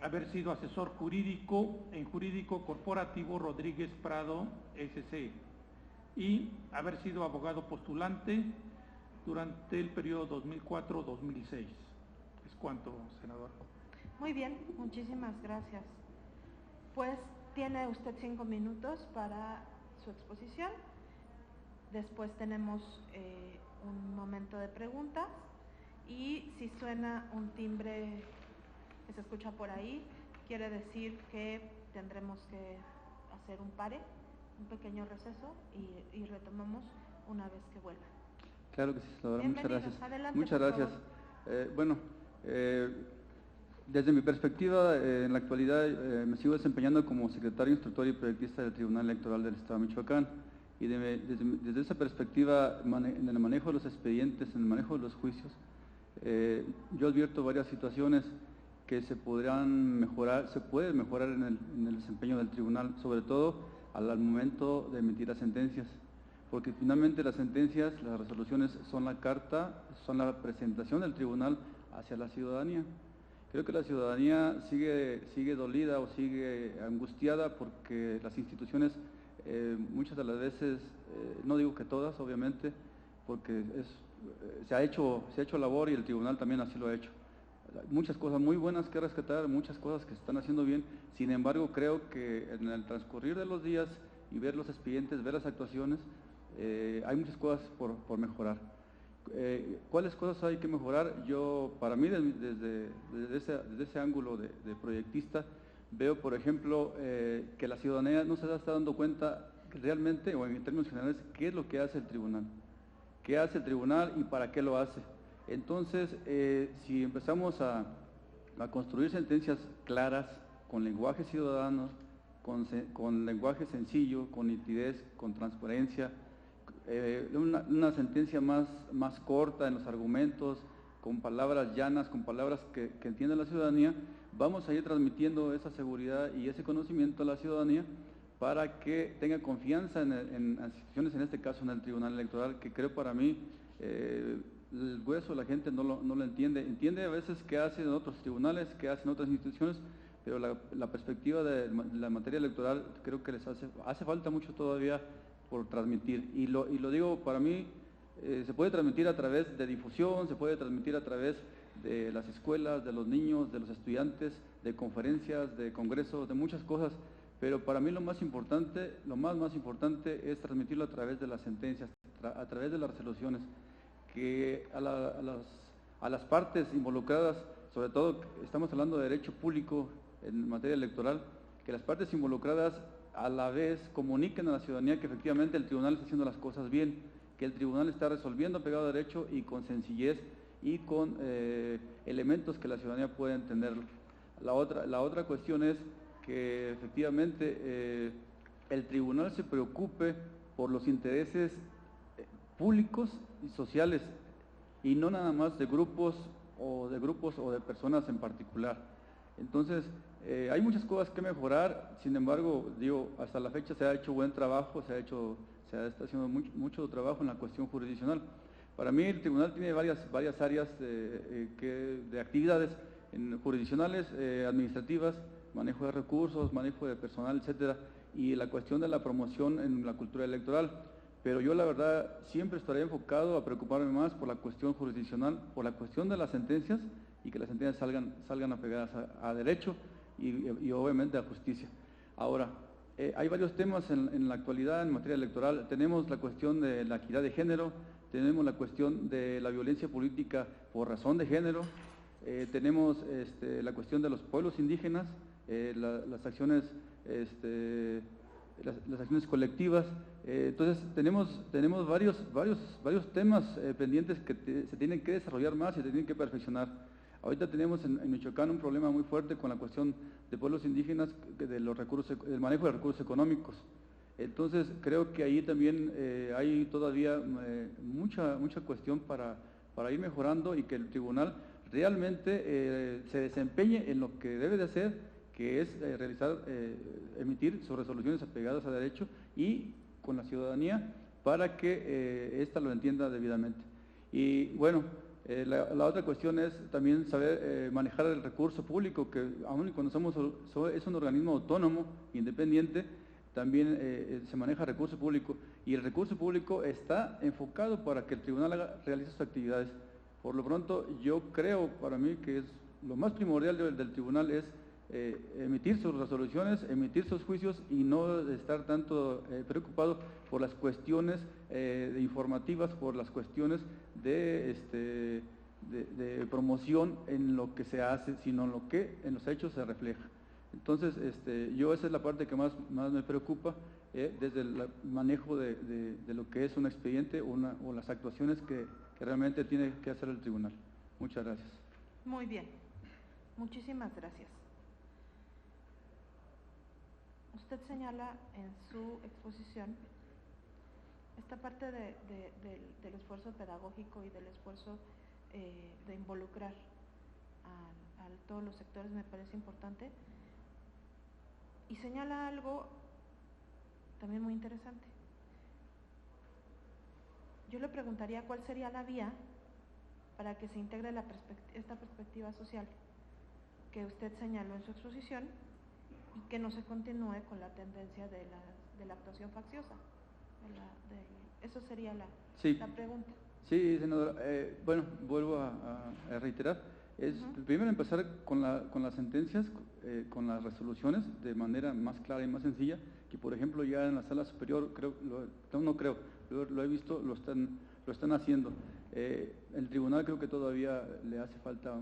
haber sido asesor jurídico en Jurídico Corporativo Rodríguez Prado, S.C., y haber sido abogado postulante durante el periodo 2004-2006. Es cuanto, senador. Muy bien, muchísimas gracias. Pues tiene usted 5 minutos para su exposición. Después tenemos un momento de preguntas, y si suena un timbre que se escucha por ahí, quiere decir que tendremos que hacer un pare, un pequeño receso, y retomamos una vez que vuelva. Claro que sí, senadora, muchas Bienvenidos. gracias. Adelante, Muchas por gracias. favor. Desde mi perspectiva, en la actualidad me sigo desempeñando como secretario instructor y proyectista del Tribunal Electoral del Estado de Michoacán, y desde esa perspectiva, en el manejo de los expedientes, en el manejo de los juicios, yo advierto varias situaciones que se podrán mejorar, se puede mejorar en el desempeño del tribunal, sobre todo al momento de emitir las sentencias, porque finalmente las sentencias, las resoluciones son la carta, son la presentación del tribunal hacia la ciudadanía. Creo que la ciudadanía sigue dolida o sigue angustiada porque las instituciones muchas de las veces, no digo que todas obviamente, porque se ha hecho labor y el tribunal también así lo ha hecho. Muchas cosas muy buenas que rescatar, muchas cosas que se están haciendo bien, sin embargo creo que en el transcurrir de los días y ver los expedientes, ver las actuaciones, hay muchas cosas por mejorar. ¿Cuáles cosas hay que mejorar? Yo, para mí, desde ese ángulo de proyectista, veo, por ejemplo, que la ciudadanía no se está dando cuenta realmente, o en términos generales, qué es lo que hace el tribunal. ¿Qué hace el tribunal y para qué lo hace? Entonces, si empezamos a construir sentencias claras, con lenguaje ciudadano, con lenguaje sencillo, con nitidez, con transparencia, una sentencia más corta en los argumentos, con palabras llanas, con palabras que entienda la ciudadanía, vamos a ir transmitiendo esa seguridad y ese conocimiento a la ciudadanía para que tenga confianza en las instituciones, en este caso en el Tribunal Electoral, que creo para mí el grueso de la gente no lo entiende. Entiende a veces qué hacen otros tribunales, qué hacen otras instituciones, pero la perspectiva de la materia electoral creo que les hace falta mucho todavía por transmitir. Y lo digo, para mí se puede transmitir a través de difusión, se puede transmitir a través de las escuelas, de los niños, de los estudiantes, de conferencias, de congresos, de muchas cosas, pero para mí lo más importante es transmitirlo a través de las sentencias, a través de las resoluciones, que a las partes involucradas, sobre todo estamos hablando de derecho público en materia electoral, que las partes involucradas a la vez comuniquen a la ciudadanía que efectivamente el tribunal está haciendo las cosas bien, que el tribunal está resolviendo pegado a derecho y con sencillez y con elementos que la ciudadanía pueda entenderlo. La otra cuestión es que efectivamente el tribunal se preocupe por los intereses públicos y sociales y no nada más de grupos o de personas en particular. Entonces, hay muchas cosas que mejorar, sin embargo, digo, hasta la fecha se ha hecho buen trabajo, se está haciendo mucho trabajo en la cuestión jurisdiccional. Para mí el tribunal tiene varias áreas de actividades jurisdiccionales, administrativas, manejo de recursos, manejo de personal, etcétera, y la cuestión de la promoción en la cultura electoral. Pero yo la verdad siempre estaré enfocado a preocuparme más por la cuestión jurisdiccional, por la cuestión de las sentencias y que las sentencias salgan apegadas a derecho y obviamente a justicia. Ahora, hay varios temas en la actualidad en materia electoral. Tenemos la cuestión de la equidad de género, tenemos la cuestión de la violencia política por razón de género, tenemos la cuestión de los pueblos indígenas, las acciones colectivas. Entonces tenemos varios temas pendientes que se tienen que desarrollar más y se tienen que perfeccionar. Ahorita tenemos en Michoacán un problema muy fuerte con la cuestión de pueblos indígenas, del manejo de recursos económicos. Entonces creo que ahí también hay todavía mucha cuestión para ir mejorando y que el tribunal realmente se desempeñe en lo que debe de hacer, que es emitir sus resoluciones apegadas a derecho y con la ciudadanía para que ésta lo entienda debidamente. Y bueno, la otra cuestión es también saber manejar el recurso público, que aun cuando es un organismo autónomo, independiente, también se maneja recurso público, y el recurso público está enfocado para que el tribunal realice sus actividades. Por lo pronto, yo creo, para mí, que es lo más primordial del tribunal es emitir sus resoluciones, emitir sus juicios y no estar tanto preocupado por las cuestiones informativas, por las cuestiones de promoción en lo que se hace, sino en los hechos se refleja. Entonces, yo esa es la parte que más me preocupa, desde el manejo de lo que es un expediente o las actuaciones que realmente tiene que hacer el tribunal. Muchas gracias. Muy bien, muchísimas gracias. Usted señala en su exposición esta parte del esfuerzo pedagógico y del esfuerzo de involucrar a todos los sectores, me parece importante, y señala algo también muy interesante. Yo le preguntaría cuál sería la vía para que se integre esta perspectiva social que usted señaló en su exposición y que no se continúe con la tendencia de la actuación facciosa. Eso sería la pregunta. Sí, senadora. Bueno, vuelvo a reiterar. Primero empezar con las sentencias, con las resoluciones de manera más clara y más sencilla, que por ejemplo ya en la sala superior, lo he visto, lo están haciendo. El tribunal creo que todavía le hace falta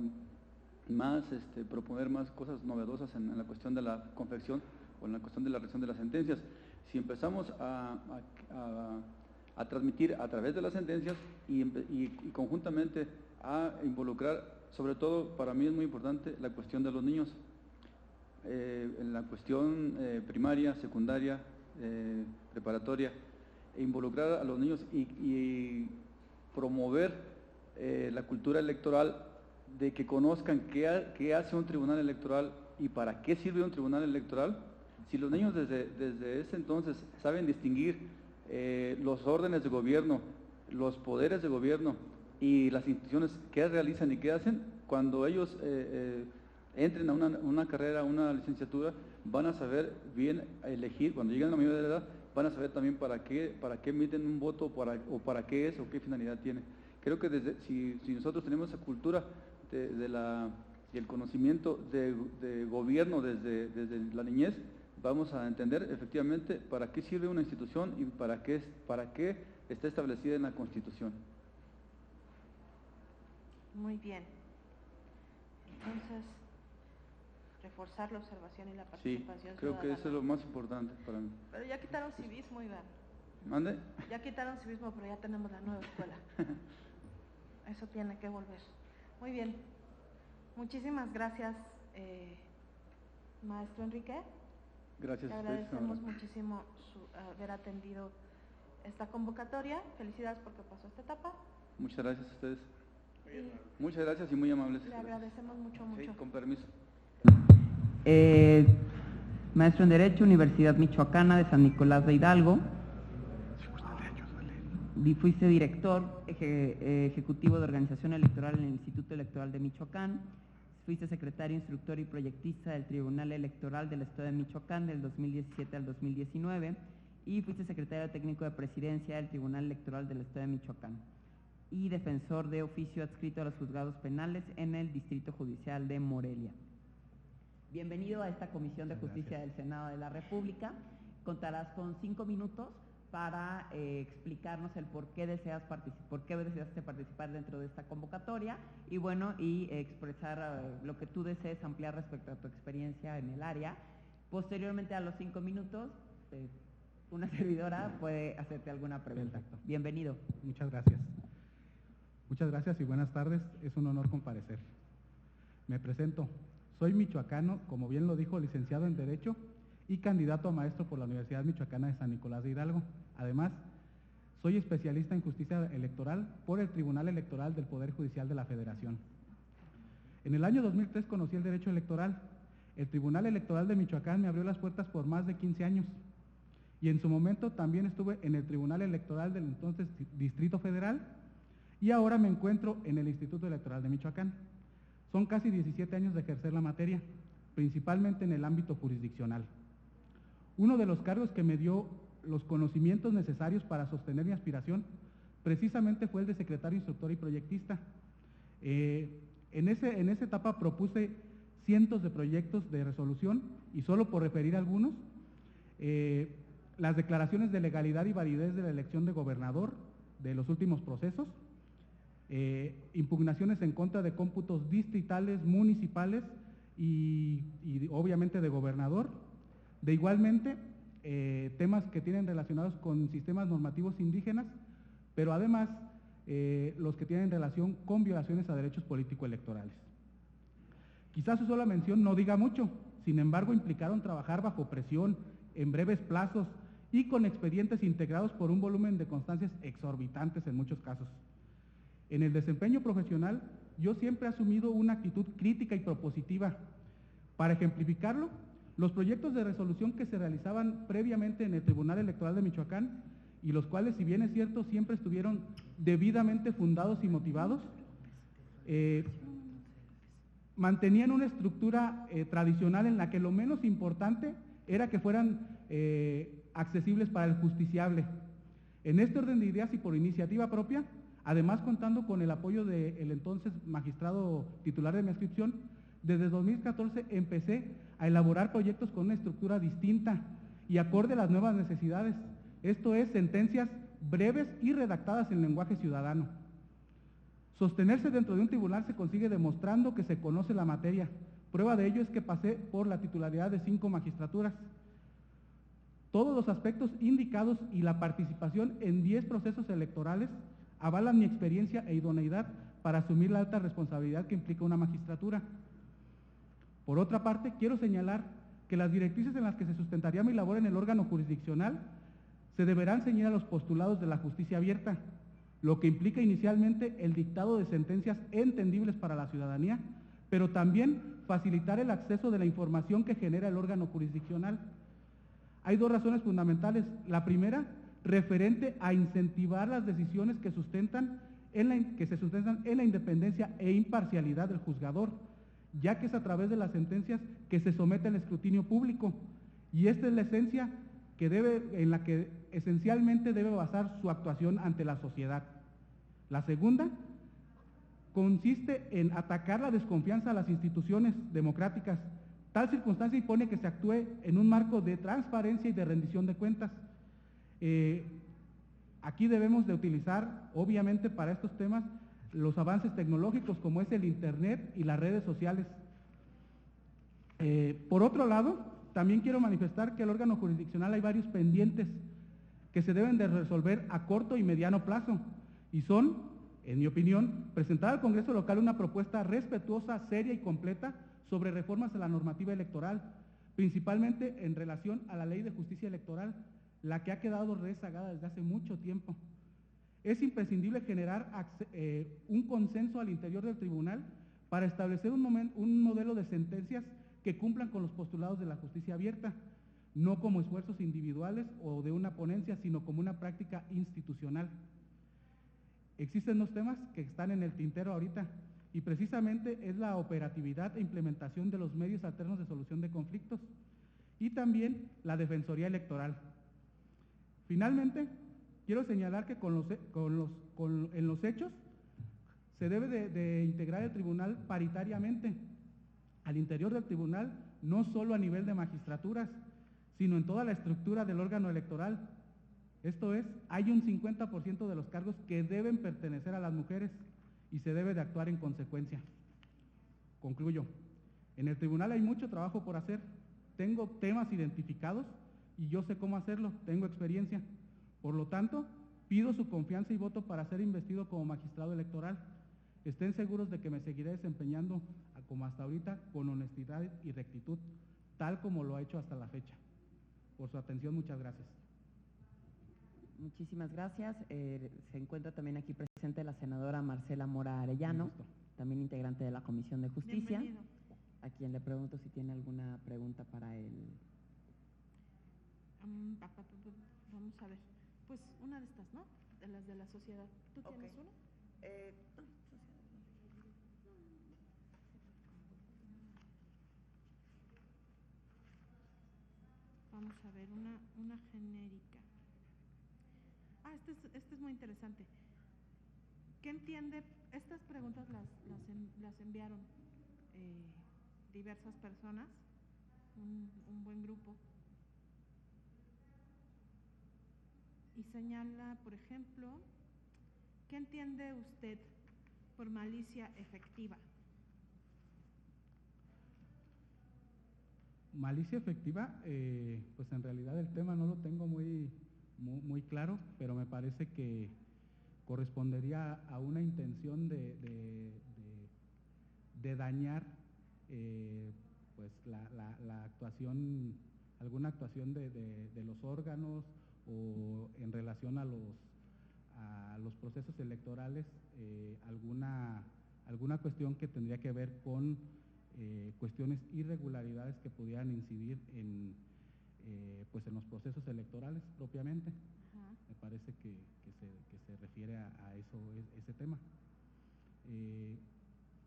más, proponer más cosas novedosas en la cuestión de la confección o en la cuestión de la redacción de las sentencias. Si empezamos a transmitir a través de las sentencias y conjuntamente a involucrar, sobre todo para mí es muy importante la cuestión de los niños, en la cuestión primaria, secundaria, preparatoria, involucrar a los niños y promover la cultura electoral, de que conozcan qué hace un tribunal electoral y para qué sirve un tribunal electoral. Si los niños desde ese entonces saben distinguir los órdenes de gobierno, los poderes de gobierno y las instituciones qué realizan y qué hacen, cuando ellos entren a una carrera, a una licenciatura, van a saber bien elegir, cuando lleguen a la mayoría de edad, van a saber también para qué emiten un voto o para qué es o qué finalidad tiene. Creo que si nosotros tenemos esa cultura el conocimiento de gobierno desde la niñez, vamos a entender efectivamente para qué sirve una institución y para qué está establecida en la Constitución. Muy bien. Entonces, reforzar la observación y la participación ciudadana. Creo que eso es lo más importante para mí. Pero ya quitaron civismo, Iván. ¿Mande? Ya quitaron civismo, pero ya tenemos la nueva escuela. Eso tiene que volver. Muy bien. Muchísimas gracias, maestro Enrique. Gracias a ustedes. Le agradecemos muchísimo haber atendido esta convocatoria. Felicidades porque pasó esta etapa. Muchas gracias a ustedes. Muchas gracias y muy amables. Le agradecemos mucho. Sí, con permiso. Maestro en Derecho, Universidad Michoacana de San Nicolás de Hidalgo. Fuiste director ejecutivo de organización electoral en el Instituto Electoral de Michoacán. Fuiste secretario, instructor y proyectista del Tribunal Electoral del Estado de Michoacán del 2017 al 2019 y fuiste secretario técnico de presidencia del Tribunal Electoral del Estado de Michoacán y defensor de oficio adscrito a los juzgados penales en el Distrito Judicial de Morelia. Bienvenido a esta Comisión de Justicia del Senado de la República. Contarás con 5 minutos para explicarnos el por qué deseaste participar dentro de esta convocatoria y expresar lo que tú desees ampliar respecto a tu experiencia en el área. Posteriormente a los 5 minutos, una servidora puede hacerte alguna pregunta. Perfecto. Bienvenido. Muchas gracias. Muchas gracias y buenas tardes. Es un honor comparecer. Me presento. Soy michoacano, como bien lo dijo, licenciado en Derecho y candidato a maestro por la Universidad Michoacana de San Nicolás de Hidalgo. Además, soy especialista en justicia electoral por el Tribunal Electoral del Poder Judicial de la Federación. En el año 2003 conocí el derecho electoral. El Tribunal Electoral de Michoacán me abrió las puertas por más de 15 años. Y en su momento también estuve en el Tribunal Electoral del entonces Distrito Federal y ahora me encuentro en el Instituto Electoral de Michoacán. Son casi 17 años de ejercer la materia, principalmente en el ámbito jurisdiccional. Uno de los cargos que me dio los conocimientos necesarios para sostener mi aspiración precisamente fue el de secretario instructor y proyectista. En esa etapa propuse cientos de proyectos de resolución y solo por referir algunos, las declaraciones de legalidad y validez de la elección de gobernador de los últimos procesos, impugnaciones en contra de cómputos distritales, municipales y obviamente de gobernador. De igualmente, temas que tienen relacionados con sistemas normativos indígenas, pero además los que tienen relación con violaciones a derechos político-electorales. Quizás su sola mención no diga mucho, sin embargo implicaron trabajar bajo presión, en breves plazos y con expedientes integrados por un volumen de constancias exorbitantes en muchos casos. En el desempeño profesional, yo siempre he asumido una actitud crítica y propositiva. Para ejemplificarlo, los proyectos de resolución que se realizaban previamente en el Tribunal Electoral de Michoacán, y los cuales, si bien es cierto, siempre estuvieron debidamente fundados y motivados, mantenían una estructura tradicional en la que lo menos importante era que fueran accesibles para el justiciable. En este orden de ideas y por iniciativa propia, además contando con el apoyo del entonces magistrado titular de mi adscripción, desde 2014 empecé a elaborar proyectos con una estructura distinta y acorde a las nuevas necesidades, esto es, sentencias breves y redactadas en lenguaje ciudadano. Sostenerse dentro de un tribunal se consigue demostrando que se conoce la materia. Prueba de ello es que pasé por la titularidad de 5 magistraturas. Todos los aspectos indicados y la participación en 10 procesos electorales avalan mi experiencia e idoneidad para asumir la alta responsabilidad que implica una magistratura. Por otra parte, quiero señalar que las directrices en las que se sustentaría mi labor en el órgano jurisdiccional se deberán ceñir a los postulados de la justicia abierta, lo que implica inicialmente el dictado de sentencias entendibles para la ciudadanía, pero también facilitar el acceso de la información que genera el órgano jurisdiccional. Hay 2 razones fundamentales. La primera, referente a incentivar las decisiones que se sustentan en la independencia e imparcialidad del juzgador, ya que es a través de las sentencias que se somete al escrutinio público, y esta es la esencia en la que esencialmente debe basar su actuación ante la sociedad. La segunda consiste en atacar la desconfianza a las instituciones democráticas. Tal circunstancia impone que se actúe en un marco de transparencia y de rendición de cuentas. Aquí debemos de utilizar, obviamente, para estos temas, los avances tecnológicos como es el Internet y las redes sociales. Por otro lado, también quiero manifestar que el órgano jurisdiccional hay varios pendientes que se deben de resolver a corto y mediano plazo, y son, en mi opinión, presentar al Congreso local una propuesta respetuosa, seria y completa sobre reformas a la normativa electoral, principalmente en relación a la Ley de Justicia Electoral, la que ha quedado rezagada desde hace mucho tiempo. Es imprescindible generar un consenso al interior del tribunal para establecer un modelo de sentencias que cumplan con los postulados de la justicia abierta, no como esfuerzos individuales o de una ponencia, sino como una práctica institucional. Existen 2 temas que están en el tintero ahorita, y precisamente es la operatividad e implementación de los medios alternos de solución de conflictos y también la defensoría electoral. Finalmente, quiero señalar que en los hechos se debe de integrar el tribunal paritariamente, al interior del tribunal, no solo a nivel de magistraturas, sino en toda la estructura del órgano electoral. Esto es, hay un 50% de los cargos que deben pertenecer a las mujeres y se debe de actuar en consecuencia. Concluyo. En el tribunal hay mucho trabajo por hacer. Tengo temas identificados y yo sé cómo hacerlo, tengo experiencia. Por lo tanto, pido su confianza y voto para ser investido como magistrado electoral. Estén seguros de que me seguiré desempeñando como hasta ahorita con honestidad y rectitud, tal como lo ha hecho hasta la fecha. Por su atención, muchas gracias. Muchísimas gracias. Se encuentra también aquí presente la senadora Marcela Mora Arellano, también integrante de la Comisión de Justicia. Bienvenido. A quien le pregunto si tiene alguna pregunta para él. Vamos a ver. Pues una de estas, ¿no? De las de la sociedad. ¿Tú tienes una? Vamos a ver, una genérica. Este es muy interesante. ¿Qué entiende? Estas preguntas las enviaron diversas personas, un buen grupo. Y señala, por ejemplo, ¿qué entiende usted por malicia efectiva? Malicia efectiva, pues en realidad el tema no lo tengo muy claro, pero me parece que correspondería a una intención de dañar pues la actuación, alguna actuación de los órganos o en relación a los procesos electorales, alguna cuestión que tendría que ver con cuestiones, irregularidades que pudieran incidir pues en los procesos electorales propiamente. Ajá. Me parece que se refiere a eso, ese tema.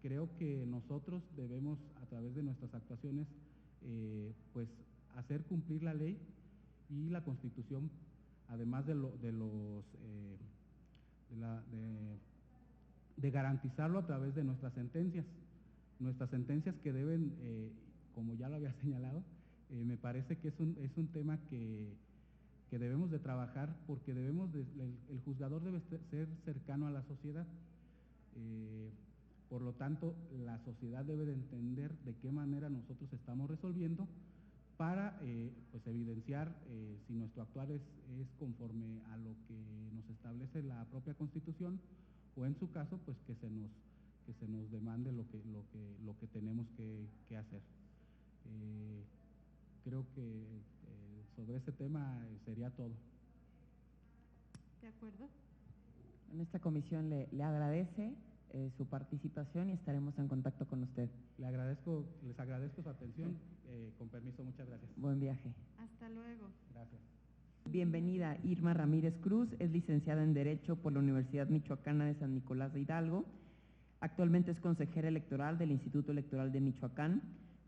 Creo que nosotros debemos, a través de nuestras actuaciones, pues hacer cumplir la ley y la Constitución, además de garantizarlo a través de nuestras sentencias que deben, como ya lo había señalado, me parece que es un tema que debemos de trabajar, porque el juzgador debe ser cercano a la sociedad. Por lo tanto, la sociedad debe de entender de qué manera nosotros estamos resolviendo para pues evidenciar si nuestro actuar es conforme a lo que nos establece la propia Constitución, o en su caso pues que se nos demande lo que tenemos que hacer. Creo que sobre ese tema sería todo. ¿De acuerdo? En esta comisión le agradece su participación y estaremos en contacto con usted. Les agradezco su atención. Con permiso, muchas gracias. Buen viaje. Hasta luego. Gracias. Bienvenida Irma Ramírez Cruz, es licenciada en Derecho por la Universidad Michoacana de San Nicolás de Hidalgo. Actualmente es consejera electoral del Instituto Electoral de Michoacán.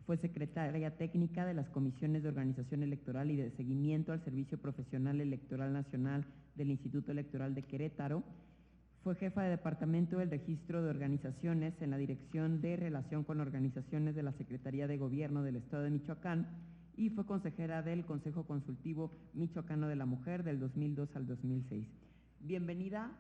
Fue secretaria técnica de las comisiones de organización electoral y de seguimiento al Servicio Profesional Electoral Nacional del Instituto Electoral de Querétaro. Fue jefa de departamento del registro de organizaciones en la Dirección de Relación con Organizaciones de la Secretaría de Gobierno del Estado de Michoacán y fue consejera del Consejo Consultivo Michoacano de la Mujer del 2002 al 2006. Bienvenida,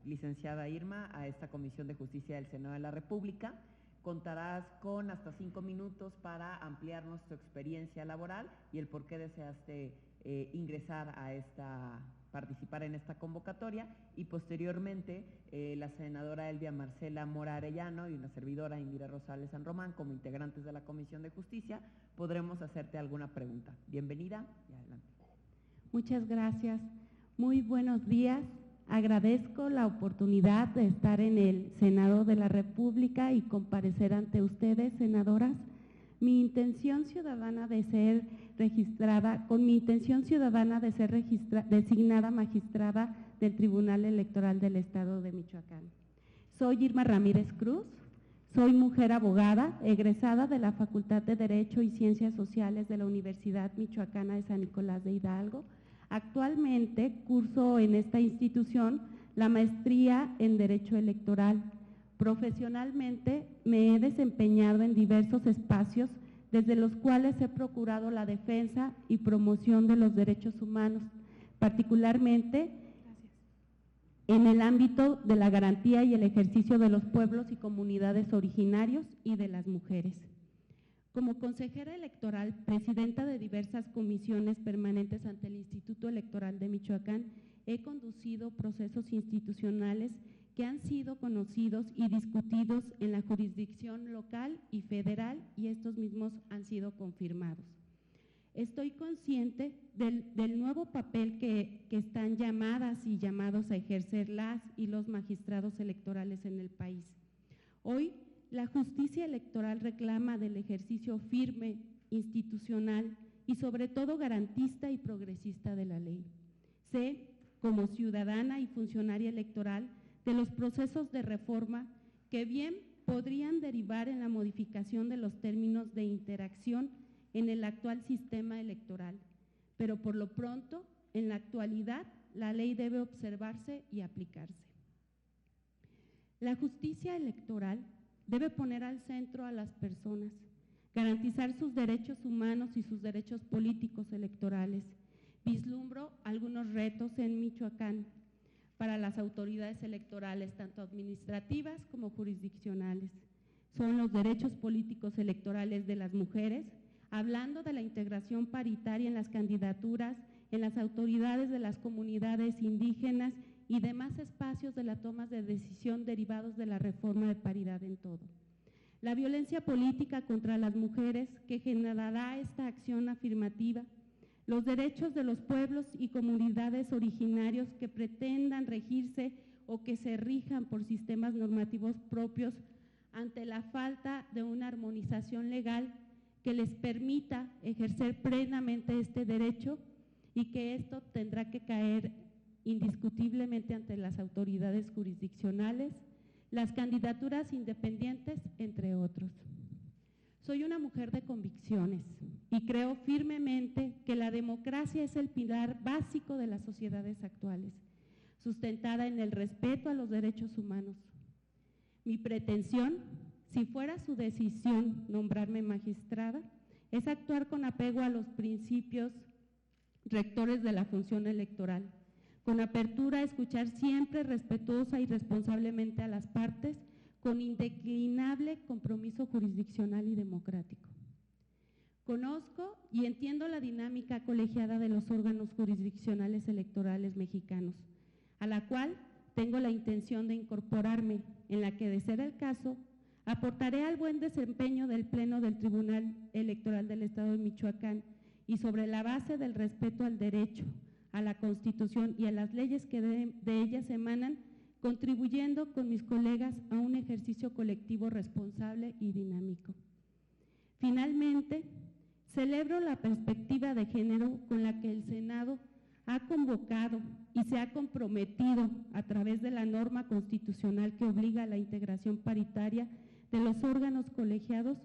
licenciada Irma, a esta Comisión de Justicia del Senado de la República. Contarás con hasta 5 minutos para ampliarnos tu experiencia laboral y el por qué deseaste ingresar a participar en esta convocatoria, y posteriormente la senadora Elvia Marcela Mora Arellano y una servidora Indira Rosales San Román, como integrantes de la Comisión de Justicia, podremos hacerte alguna pregunta. Bienvenida y adelante. Muchas gracias. Muy buenos días. Agradezco la oportunidad de estar en el Senado de la República y comparecer ante ustedes, senadoras. Mi intención ciudadana de ser registrada, designada magistrada del Tribunal Electoral del Estado de Michoacán. Soy Irma Ramírez Cruz, soy mujer abogada, egresada de la Facultad de Derecho y Ciencias Sociales de la Universidad Michoacana de San Nicolás de Hidalgo. Actualmente curso en esta institución la maestría en Derecho Electoral. Profesionalmente me he desempeñado en diversos espacios, desde los cuales he procurado la defensa y promoción de los derechos humanos, particularmente en el ámbito de la garantía y el ejercicio de los pueblos y comunidades originarios y de las mujeres. Como consejera electoral, presidenta de diversas comisiones permanentes ante el Instituto Electoral de Michoacán, he conducido procesos institucionales que han sido conocidos y discutidos en la jurisdicción local y federal, y estos mismos han sido confirmados. Estoy consciente del nuevo papel que están llamadas y llamados a ejercer las y los magistrados electorales en el país. Hoy, la justicia electoral reclama del ejercicio firme, institucional y sobre todo garantista y progresista de la ley. Sé, como ciudadana y funcionaria electoral, de los procesos de reforma que bien podrían derivar en la modificación de los términos de interacción en el actual sistema electoral, pero por lo pronto, en la actualidad, la ley debe observarse y aplicarse. La justicia electoral debe poner al centro a las personas, garantizar sus derechos humanos y sus derechos políticos electorales. Vislumbro algunos retos en Michoacán para las autoridades electorales, tanto administrativas como jurisdiccionales. Son los derechos políticos electorales de las mujeres, hablando de la integración paritaria en las candidaturas, en las autoridades de las comunidades indígenas y demás espacios de la toma de decisión derivados de la reforma de paridad en todo. La violencia política contra las mujeres que generará esta acción afirmativa, los derechos de los pueblos y comunidades originarios que pretendan regirse o que se rijan por sistemas normativos propios ante la falta de una armonización legal que les permita ejercer plenamente este derecho y que esto tendrá que caer indiscutiblemente ante las autoridades jurisdiccionales, las candidaturas independientes, entre otros. Soy una mujer de convicciones y creo firmemente que la democracia es el pilar básico de las sociedades actuales, sustentada en el respeto a los derechos humanos. Mi pretensión, si fuera su decisión nombrarme magistrada, es actuar con apego a los principios rectores de la función electoral, con apertura a escuchar siempre respetuosa y responsablemente a las partes, con indeclinable compromiso jurisdiccional y democrático. Conozco y entiendo la dinámica colegiada de los órganos jurisdiccionales electorales mexicanos, a la cual tengo la intención de incorporarme, en la que, de ser el caso, aportaré al buen desempeño del Pleno del Tribunal Electoral del Estado de Michoacán y sobre la base del respeto al derecho, a la Constitución y a las leyes que de ellas emanan, contribuyendo con mis colegas a un ejercicio colectivo responsable y dinámico. Finalmente, celebro la perspectiva de género con la que el Senado ha convocado y se ha comprometido a través de la norma constitucional que obliga a la integración paritaria de los órganos colegiados,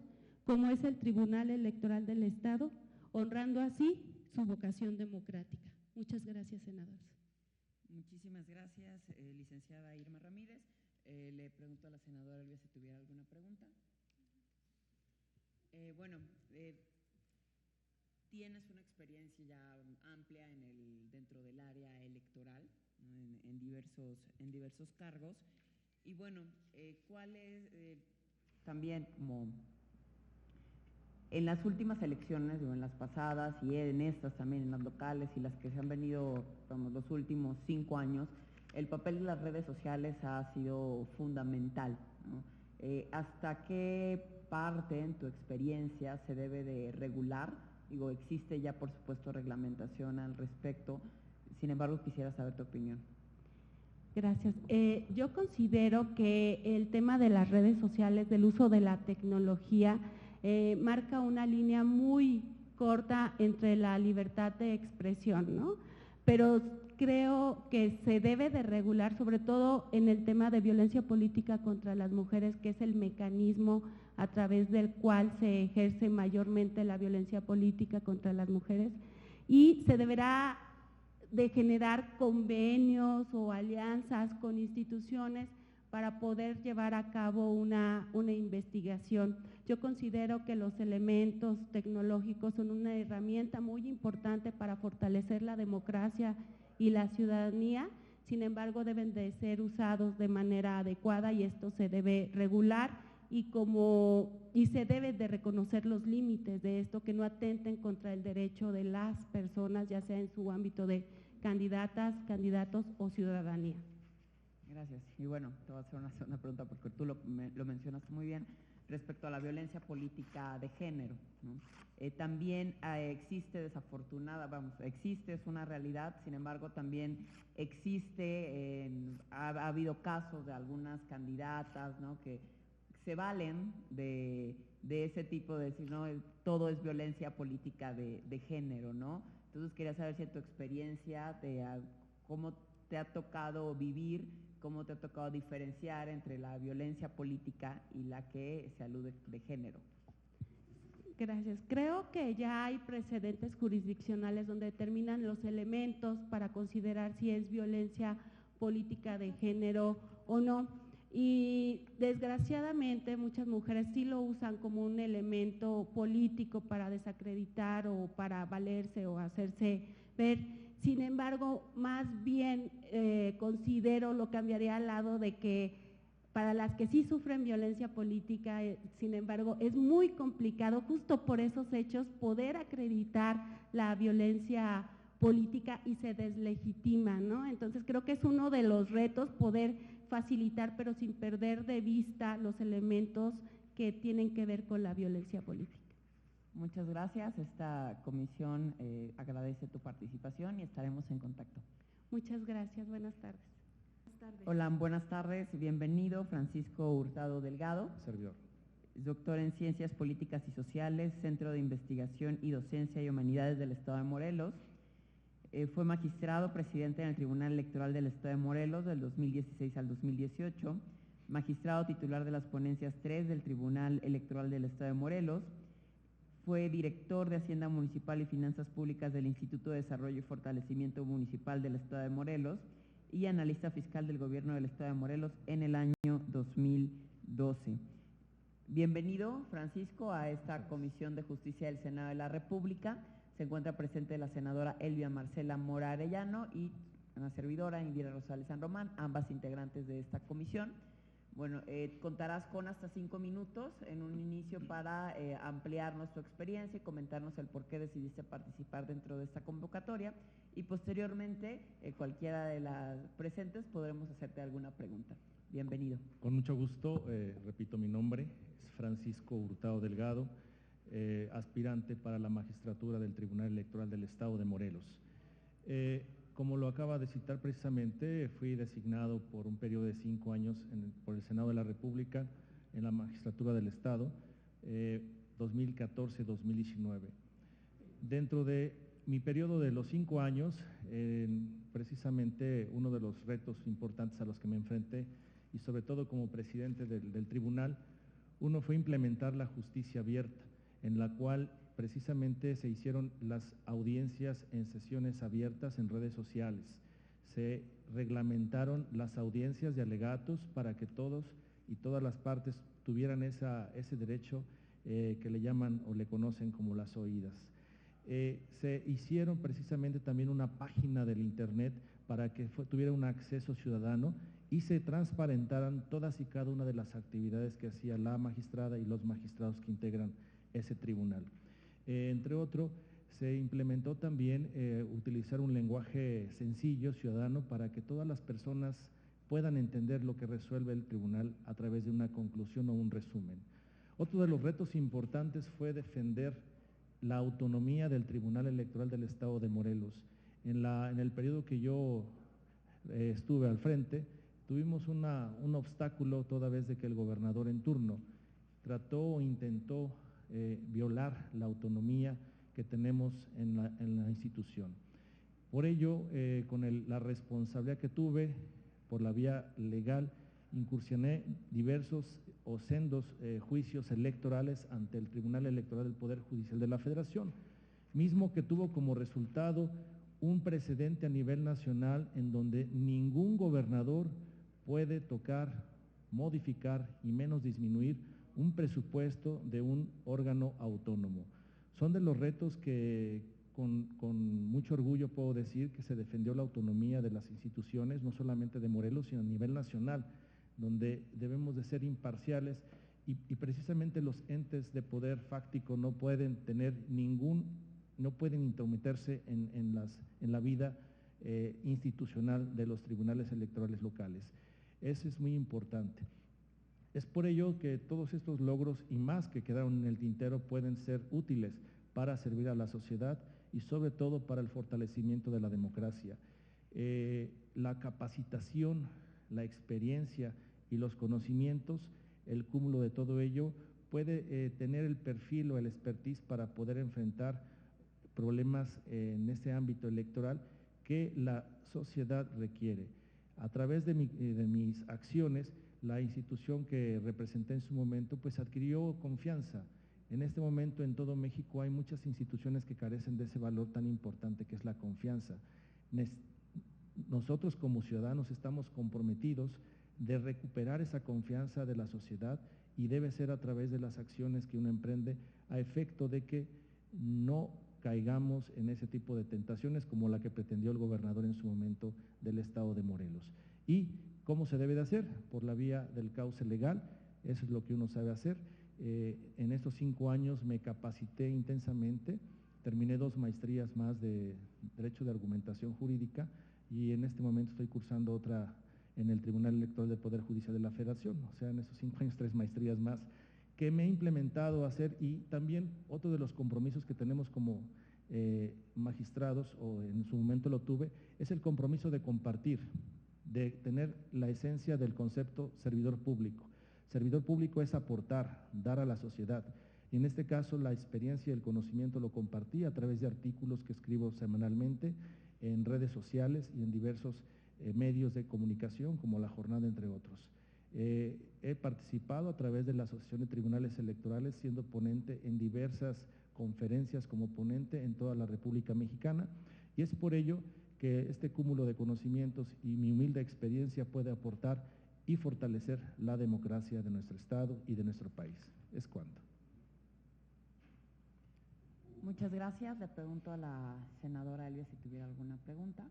como es el Tribunal Electoral del Estado, honrando así su vocación democrática. Muchas gracias, senadores. Muchísimas gracias, licenciada Irma Ramírez. Le pregunto a la senadora Elvia si tuviera alguna pregunta. Tienes una experiencia ya amplia dentro del área electoral, ¿no? en diversos cargos. Y bueno, ¿cuál es también como en las últimas elecciones, en las pasadas y en estas también, en las locales y las que se han venido, los últimos 5 años, el papel de las redes sociales ha sido fundamental, ¿no? ¿Hasta qué parte en tu experiencia se debe de regular? Digo, existe ya por supuesto reglamentación al respecto, sin embargo quisiera saber tu opinión. Gracias. Yo considero que el tema de las redes sociales, del uso de la tecnología, marca una línea muy corta entre la libertad de expresión, ¿no? Pero creo que se debe de regular, sobre todo en el tema de violencia política contra las mujeres, que es el mecanismo a través del cual se ejerce mayormente la violencia política contra las mujeres, y se deberá de generar convenios o alianzas con instituciones para poder llevar a cabo una investigación. Yo considero que los elementos tecnológicos son una herramienta muy importante para fortalecer la democracia y la ciudadanía, sin embargo deben de ser usados de manera adecuada y esto se debe regular y se debe de reconocer los límites de esto, que no atenten contra el derecho de las personas, ya sea en su ámbito de candidatas, candidatos o ciudadanía. Gracias. Y bueno, te voy a hacer una segunda pregunta porque tú lo mencionaste muy bien respecto a la violencia política de género, ¿no? También existe existe, es una realidad, sin embargo también existe, ha habido casos de algunas candidatas, ¿no?, que se valen de ese tipo de decir, no, todo es violencia política de género, ¿no? Entonces quería saber si en tu experiencia, cómo te ha tocado vivir, cómo te ha tocado diferenciar entre la violencia política y la que se alude de género. Gracias. Creo que ya hay precedentes jurisdiccionales donde determinan los elementos para considerar si es violencia política de género o no. Y desgraciadamente muchas mujeres sí lo usan como un elemento político para desacreditar o para valerse o hacerse ver. Sin embargo, más bien considero, lo cambiaría al lado de que para las que sí sufren violencia política, sin embargo, es muy complicado justo por esos hechos poder acreditar la violencia política y se deslegitima, ¿no? Entonces creo que es uno de los retos poder facilitar, pero sin perder de vista los elementos que tienen que ver con la violencia política. Muchas gracias. Esta comisión agradece tu participación y estaremos en contacto. Muchas gracias. Buenas tardes. Hola, buenas tardes. Bienvenido, Francisco Hurtado Delgado. Servidor. Doctor en Ciencias Políticas y Sociales, Centro de Investigación y Docencia y Humanidades del Estado de Morelos. Fue magistrado presidente en el Tribunal Electoral del Estado de Morelos del 2016 al 2018, magistrado titular de las ponencias 3 del Tribunal Electoral del Estado de Morelos. Fue director de Hacienda Municipal y Finanzas Públicas del Instituto de Desarrollo y Fortalecimiento Municipal del Estado de Morelos y analista fiscal del Gobierno del Estado de Morelos en el año 2012. Bienvenido, Francisco, a esta Comisión de Justicia del Senado de la República. Se encuentra presente la senadora Elvia Marcela Mora Arellano y una servidora, Indira Rosales San Román, ambas integrantes de esta comisión. Bueno, contarás con hasta 5 minutos en un inicio para ampliarnos tu experiencia y comentarnos el por qué decidiste participar dentro de esta convocatoria y posteriormente cualquiera de las presentes podremos hacerte alguna pregunta. Bienvenido. Con mucho gusto, repito mi nombre, es Francisco Hurtado Delgado, aspirante para la magistratura del Tribunal Electoral del Estado de Morelos. Como lo acaba de citar precisamente, fui designado por un periodo de 5 años por el Senado de la República en la magistratura del Estado, 2014-2019. Dentro de mi periodo de los 5 años, precisamente uno de los retos importantes a los que me enfrenté, y sobre todo como presidente del tribunal, uno fue implementar la justicia abierta, en la cual precisamente se hicieron las audiencias en sesiones abiertas en redes sociales. Se reglamentaron las audiencias de alegatos para que todos y todas las partes tuvieran ese derecho que le llaman o le conocen como las oídas. Se hicieron precisamente también una página del Internet para que tuviera un acceso ciudadano y se transparentaran todas y cada una de las actividades que hacía la magistrada y los magistrados que integran ese tribunal. Entre otros, se implementó también utilizar un lenguaje sencillo, ciudadano, para que todas las personas puedan entender lo que resuelve el tribunal a través de una conclusión o un resumen. Otro de los retos importantes fue defender la autonomía del Tribunal Electoral del Estado de Morelos. En el periodo que yo estuve al frente, tuvimos un obstáculo toda vez de que el gobernador en turno trató o intentó violar la autonomía que tenemos en la institución. Por ello, con la responsabilidad que tuve por la vía legal, incursioné diversos o sendos juicios electorales ante el Tribunal Electoral del Poder Judicial de la Federación, mismo que tuvo como resultado un precedente a nivel nacional en donde ningún gobernador puede tocar, modificar y menos disminuir un presupuesto de un órgano autónomo. Son de los retos que con mucho orgullo puedo decir que se defendió la autonomía de las instituciones, no solamente de Morelos, sino a nivel nacional, donde debemos de ser imparciales y precisamente los entes de poder fáctico no pueden intrometerse en la vida institucional de los tribunales electorales locales. Eso es muy importante. Es por ello que todos estos logros y más que quedaron en el tintero pueden ser útiles para servir a la sociedad y sobre todo para el fortalecimiento de la democracia. La capacitación, la experiencia y los conocimientos, el cúmulo de todo ello puede tener el perfil o el expertise para poder enfrentar problemas en este ámbito electoral que la sociedad requiere. A través de mis acciones, la institución que representé en su momento pues adquirió confianza. En este momento en todo México hay muchas instituciones que carecen de ese valor tan importante que es la confianza. Nosotros como ciudadanos estamos comprometidos de recuperar esa confianza de la sociedad y debe ser a través de las acciones que uno emprende a efecto de que no caigamos en ese tipo de tentaciones como la que pretendió el gobernador en su momento del estado de Morelos. Y ¿Cómo se debe de hacer? Por la vía del cauce legal, eso es lo que uno sabe hacer. En estos 5 años me capacité intensamente, terminé 2 maestrías más de Derecho de Argumentación Jurídica y en este momento estoy cursando otra en el Tribunal Electoral del Poder Judicial de la Federación, o sea, en estos 5 años 3 maestrías más que me he implementado a hacer, y también otro de los compromisos que tenemos como magistrados, o en su momento lo tuve, es el compromiso de compartir, de tener la esencia del concepto servidor público. Servidor público es aportar, dar a la sociedad, y en este caso la experiencia y el conocimiento lo compartí a través de artículos que escribo semanalmente en redes sociales y en diversos medios de comunicación como La Jornada, entre otros. He participado a través de la Asociación de Tribunales Electorales siendo ponente en diversas conferencias como ponente en toda la República Mexicana, y es por ello que este cúmulo de conocimientos y mi humilde experiencia puede aportar y fortalecer la democracia de nuestro Estado y de nuestro país. Es cuanto. Muchas gracias. Le pregunto a la senadora Elvia si tuviera alguna pregunta.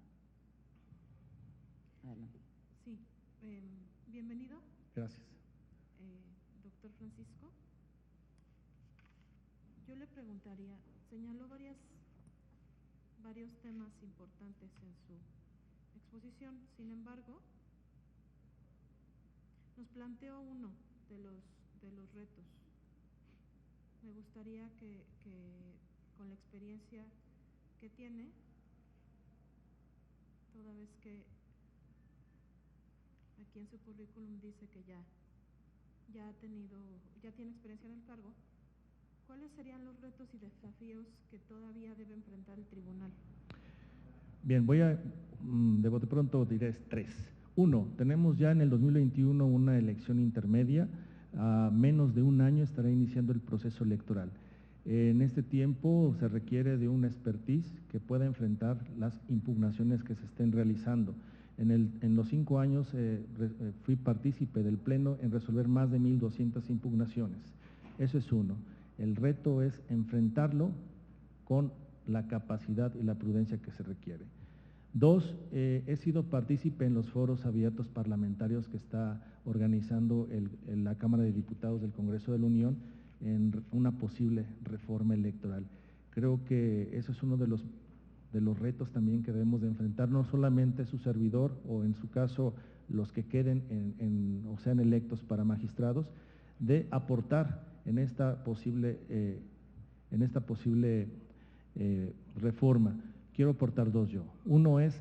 Adelante. Sí, bienvenido. Gracias. Doctor Francisco, yo le preguntaría, señaló varios temas importantes en su exposición, sin embargo, nos planteó uno de los retos. Me gustaría que con la experiencia que tiene, toda vez que aquí en su currículum dice que ya tiene experiencia en el cargo, ¿cuáles serían los retos y desafíos que todavía debe enfrentar el tribunal? Bien, de bote pronto diré 3. 1, tenemos ya en el 2021 una elección intermedia, a menos de un año estará iniciando el proceso electoral. En este tiempo se requiere de una expertise que pueda enfrentar las impugnaciones que se estén realizando. En los 5 años fui partícipe del Pleno en resolver más de 1,200 impugnaciones. Eso es uno. El reto es enfrentarlo con la capacidad y la prudencia que se requiere. 2, he sido partícipe en los foros abiertos parlamentarios que está organizando la Cámara de Diputados del Congreso de la Unión en una posible reforma electoral. Creo que eso es uno de los retos también que debemos de enfrentar, no solamente su servidor o en su caso los que queden o sean electos para magistrados, de aportar en esta posible reforma. Quiero aportar 2 yo. Uno es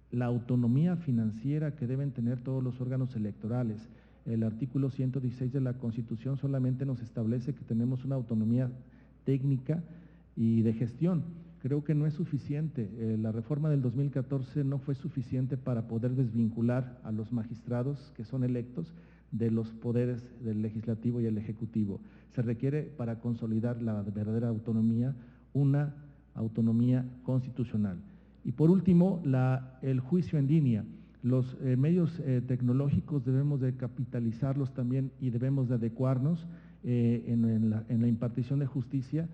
la autonomía financiera que deben tener todos los órganos electorales. El artículo 116 de la Constitución solamente nos establece que tenemos una autonomía técnica y de gestión. Creo que no es suficiente. La reforma del 2014 no fue suficiente para poder desvincular a los magistrados que son electos de los poderes del legislativo y el ejecutivo. Se requiere para consolidar la verdadera autonomía una autonomía constitucional. Y por último, el juicio en línea. Los medios tecnológicos debemos de capitalizarlos también y debemos de adecuarnos en la impartición de justicia,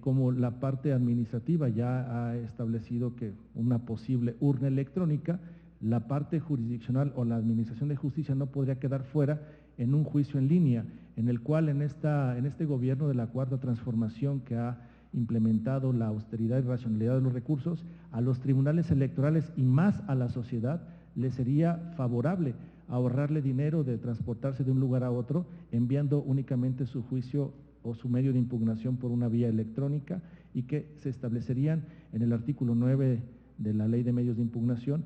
como la parte administrativa ya ha establecido que una posible urna electrónica, la parte jurisdiccional o la administración de justicia no podría quedar fuera en un juicio en línea, en el cual en este gobierno de la Cuarta Transformación que ha implementado la austeridad y racionalidad de los recursos, a los tribunales electorales y más a la sociedad le sería favorable ahorrarle dinero de transportarse de un lugar a otro, enviando únicamente su juicio o su medio de impugnación por una vía electrónica, y que se establecerían en el artículo 9 de la Ley de Medios de Impugnación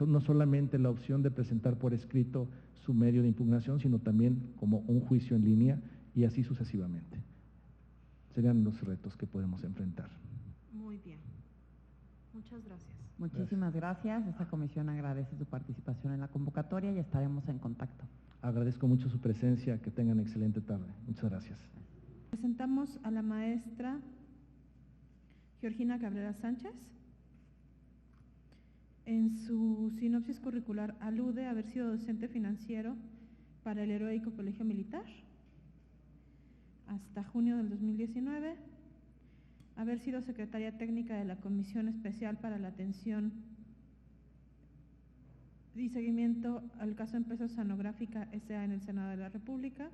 no solamente la opción de presentar por escrito su medio de impugnación, sino también como un juicio en línea y así sucesivamente. Serían los retos que podemos enfrentar. Muy bien. Muchas gracias. Muchísimas gracias. Esta comisión agradece su participación en la convocatoria y estaremos en contacto. Agradezco mucho su presencia. Que tengan excelente tarde. Muchas gracias. Presentamos a la maestra Georgina Cabrera Sánchez. En su sinopsis curricular alude a haber sido docente financiero para el Heroico Colegio Militar hasta junio del 2019, haber sido secretaria técnica de la Comisión Especial para la Atención y seguimiento al caso Empresa Oceanográfica S.A. en el Senado de la República,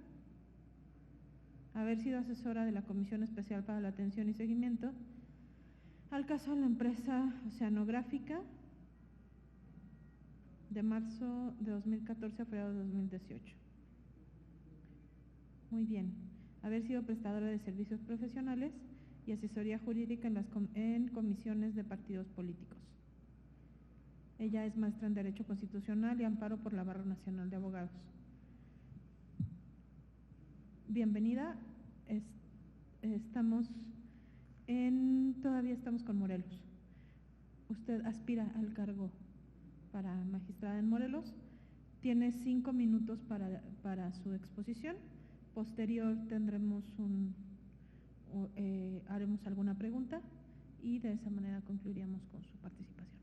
haber sido asesora de la Comisión Especial para la Atención y Seguimiento al caso de la empresa Oceanográfica de marzo de 2014 a febrero de 2018. Muy bien. Haber sido prestadora de servicios profesionales y asesoría jurídica en comisiones de partidos políticos. Ella es maestra en Derecho Constitucional y Amparo por la Barra Nacional de Abogados. Bienvenida. Todavía estamos con Morelos. Usted aspira al cargo para magistrada en Morelos. Tiene 5 minutos para su exposición. Posterior tendremos haremos alguna pregunta y de esa manera concluiríamos con su participación.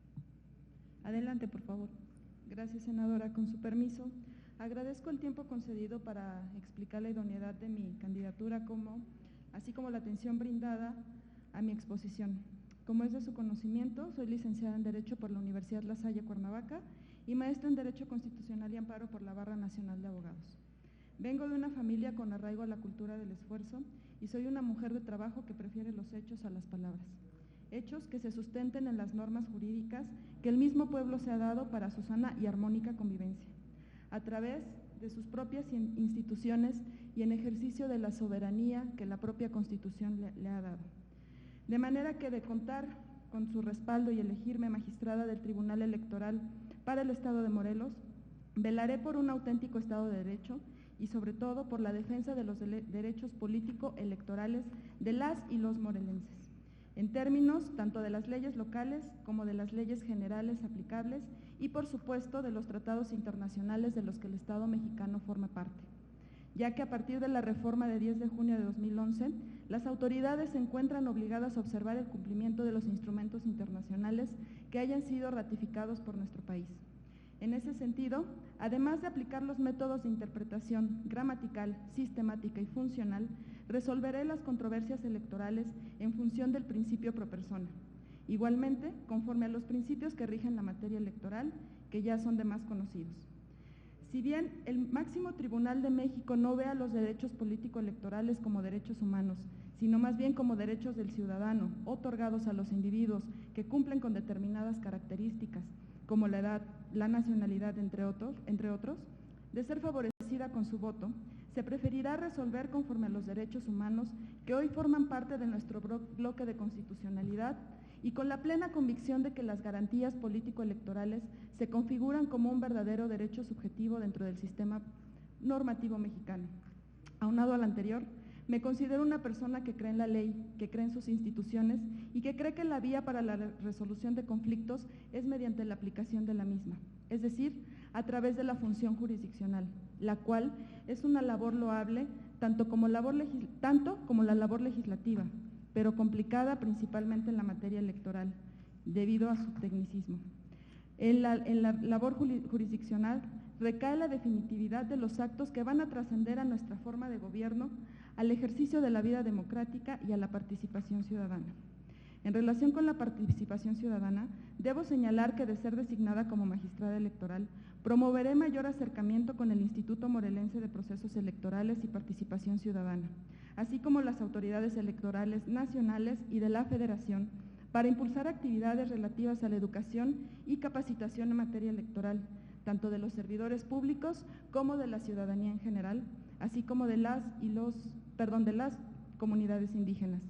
Adelante, por favor. Gracias, senadora. Con su permiso, agradezco el tiempo concedido para explicar la idoneidad de mi candidatura, así como la atención brindada a mi exposición. Como es de su conocimiento, soy licenciada en Derecho por la Universidad La Salle Cuernavaca y maestra en Derecho Constitucional y Amparo por la Barra Nacional de Abogados. Vengo de una familia con arraigo a la cultura del esfuerzo y soy una mujer de trabajo que prefiere los hechos a las palabras. Hechos que se sustenten en las normas jurídicas que el mismo pueblo se ha dado para su sana y armónica convivencia, a través de sus propias instituciones y en ejercicio de la soberanía que la propia Constitución le ha dado. De manera que de contar con su respaldo y elegirme magistrada del Tribunal Electoral para el Estado de Morelos, velaré por un auténtico Estado de Derecho y sobre todo por la defensa de los derechos político-electorales de las y los morelenses, en términos tanto de las leyes locales como de las leyes generales aplicables y por supuesto de los tratados internacionales de los que el Estado mexicano forma parte, ya que a partir de la reforma de 10 de junio de 2011, las autoridades se encuentran obligadas a observar el cumplimiento de los instrumentos internacionales que hayan sido ratificados por nuestro país. En ese sentido, además de aplicar los métodos de interpretación gramatical, sistemática y funcional, resolveré las controversias electorales en función del principio pro persona. Igualmente, conforme a los principios que rigen la materia electoral, que ya son de más conocidos. Si bien el máximo tribunal de México no ve a los derechos político-electorales como derechos humanos, sino más bien como derechos del ciudadano, otorgados a los individuos que cumplen con determinadas características, como la edad, la nacionalidad, entre otros, de ser favorecida con su voto, se preferirá resolver conforme a los derechos humanos que hoy forman parte de nuestro bloque de constitucionalidad y con la plena convicción de que las garantías político-electorales se configuran como un verdadero derecho subjetivo dentro del sistema normativo mexicano. Aunado al anterior, me considero una persona que cree en la ley, que cree en sus instituciones y que cree que la vía para la resolución de conflictos es mediante la aplicación de la misma, es decir, a través de la función jurisdiccional, la cual es una labor loable tanto como la labor legislativa, pero complicada principalmente en la materia electoral, debido a su tecnicismo. En la labor jurisdiccional recae la definitividad de los actos que van a trascender a nuestra forma de gobierno, al ejercicio de la vida democrática y a la participación ciudadana. En relación con la participación ciudadana, debo señalar que de ser designada como magistrada electoral, promoveré mayor acercamiento con el Instituto Morelense de Procesos Electorales y Participación Ciudadana, así como las autoridades electorales nacionales y de la Federación, para impulsar actividades relativas a la educación y capacitación en materia electoral, tanto de los servidores públicos como de la ciudadanía en general, así como de las comunidades indígenas.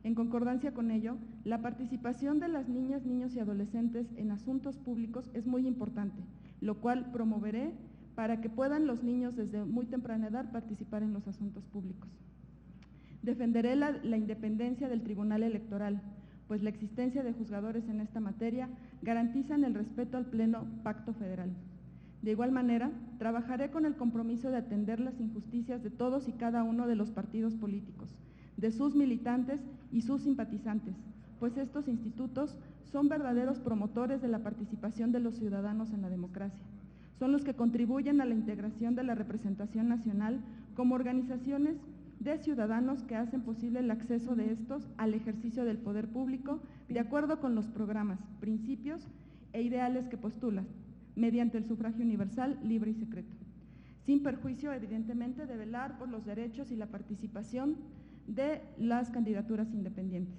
En concordancia con ello, la participación de las niñas, niños y adolescentes en asuntos públicos es muy importante, lo cual promoveré para que puedan los niños desde muy temprana edad participar en los asuntos públicos. Defenderé la independencia del Tribunal Electoral, pues la existencia de juzgadores en esta materia garantizan el respeto al pleno pacto federal. De igual manera, trabajaré con el compromiso de atender las injusticias de todos y cada uno de los partidos políticos, de sus militantes y sus simpatizantes, pues estos institutos son verdaderos promotores de la participación de los ciudadanos en la democracia. Son los que contribuyen a la integración de la representación nacional como organizaciones de ciudadanos que hacen posible el acceso de estos al ejercicio del poder público de acuerdo con los programas, principios e ideales que postulan, mediante el sufragio universal, libre y secreto, sin perjuicio, evidentemente, de velar por los derechos y la participación de las candidaturas independientes.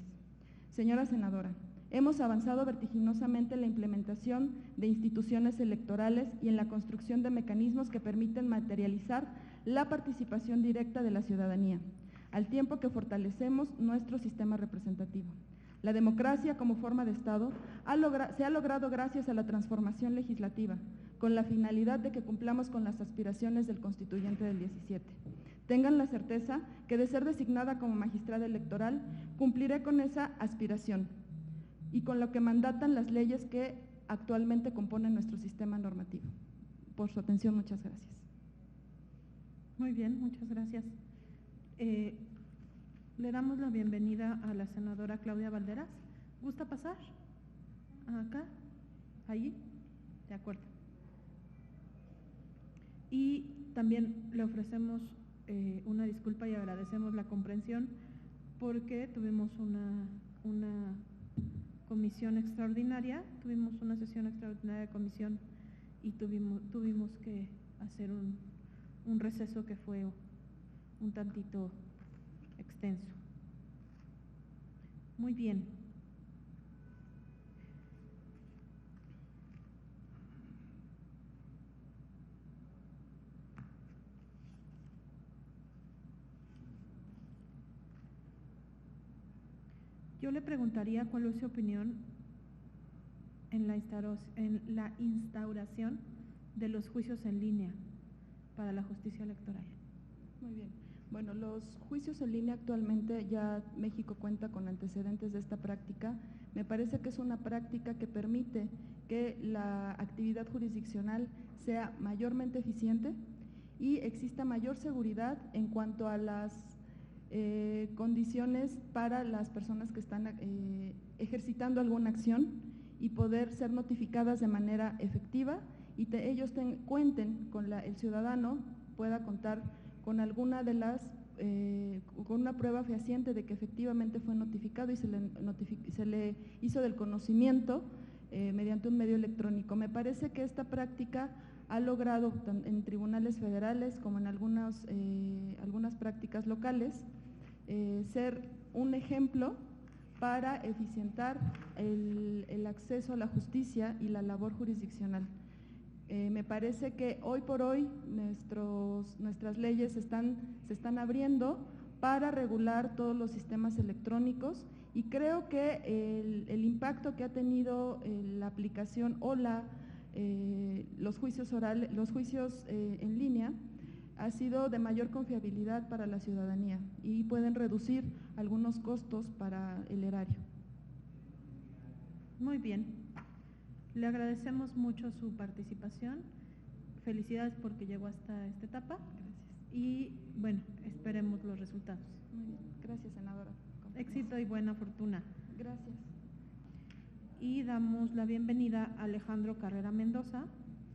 Señora senadora, hemos avanzado vertiginosamente en la implementación de instituciones electorales y en la construcción de mecanismos que permiten materializar la participación directa de la ciudadanía, al tiempo que fortalecemos nuestro sistema representativo. La democracia como forma de Estado se ha logrado gracias a la transformación legislativa, con la finalidad de que cumplamos con las aspiraciones del constituyente del 17. Tengan la certeza que de ser designada como magistrada electoral, cumpliré con esa aspiración y con lo que mandatan las leyes que actualmente componen nuestro sistema normativo. Por su atención, muchas gracias. Muy bien, muchas gracias. Le damos la bienvenida a la senadora Claudia Valderas. ¿Gusta pasar? ¿Acá? ¿Allí? De acuerdo. Y también le ofrecemos una disculpa y agradecemos la comprensión porque tuvimos una comisión extraordinaria, tuvimos una sesión extraordinaria de comisión y tuvimos que hacer un receso que fue un tantito extenso. Muy bien. Yo le preguntaría cuál es su opinión en la instauración de los juicios en línea para la justicia electoral. Muy bien. Bueno, los juicios en línea actualmente ya México cuenta con antecedentes de esta práctica. Me parece que es una práctica que permite que la actividad jurisdiccional sea mayormente eficiente y exista mayor seguridad en cuanto a las condiciones para las personas que están ejercitando alguna acción y poder ser notificadas de manera efectiva y ellos cuenten con el ciudadano pueda contar con alguna de las, con una prueba fehaciente de que efectivamente fue notificado y se le hizo del conocimiento mediante un medio electrónico. Me parece que esta práctica ha logrado en tribunales federales como en algunas prácticas locales ser un ejemplo para eficientar el acceso a la justicia y la labor jurisdiccional. Me parece que hoy por hoy nuestras leyes se están abriendo para regular todos los sistemas electrónicos y creo que el impacto que ha tenido la aplicación o los juicios en línea ha sido de mayor confiabilidad para la ciudadanía y pueden reducir algunos costos para el erario. Muy bien. Le agradecemos mucho su participación. Felicidades porque llegó hasta esta etapa. Gracias. Y bueno, esperemos los resultados. Muy bien. Gracias, senadora. Éxito y buena fortuna. Gracias. Y damos la bienvenida a Alejandro Carrera Mendoza.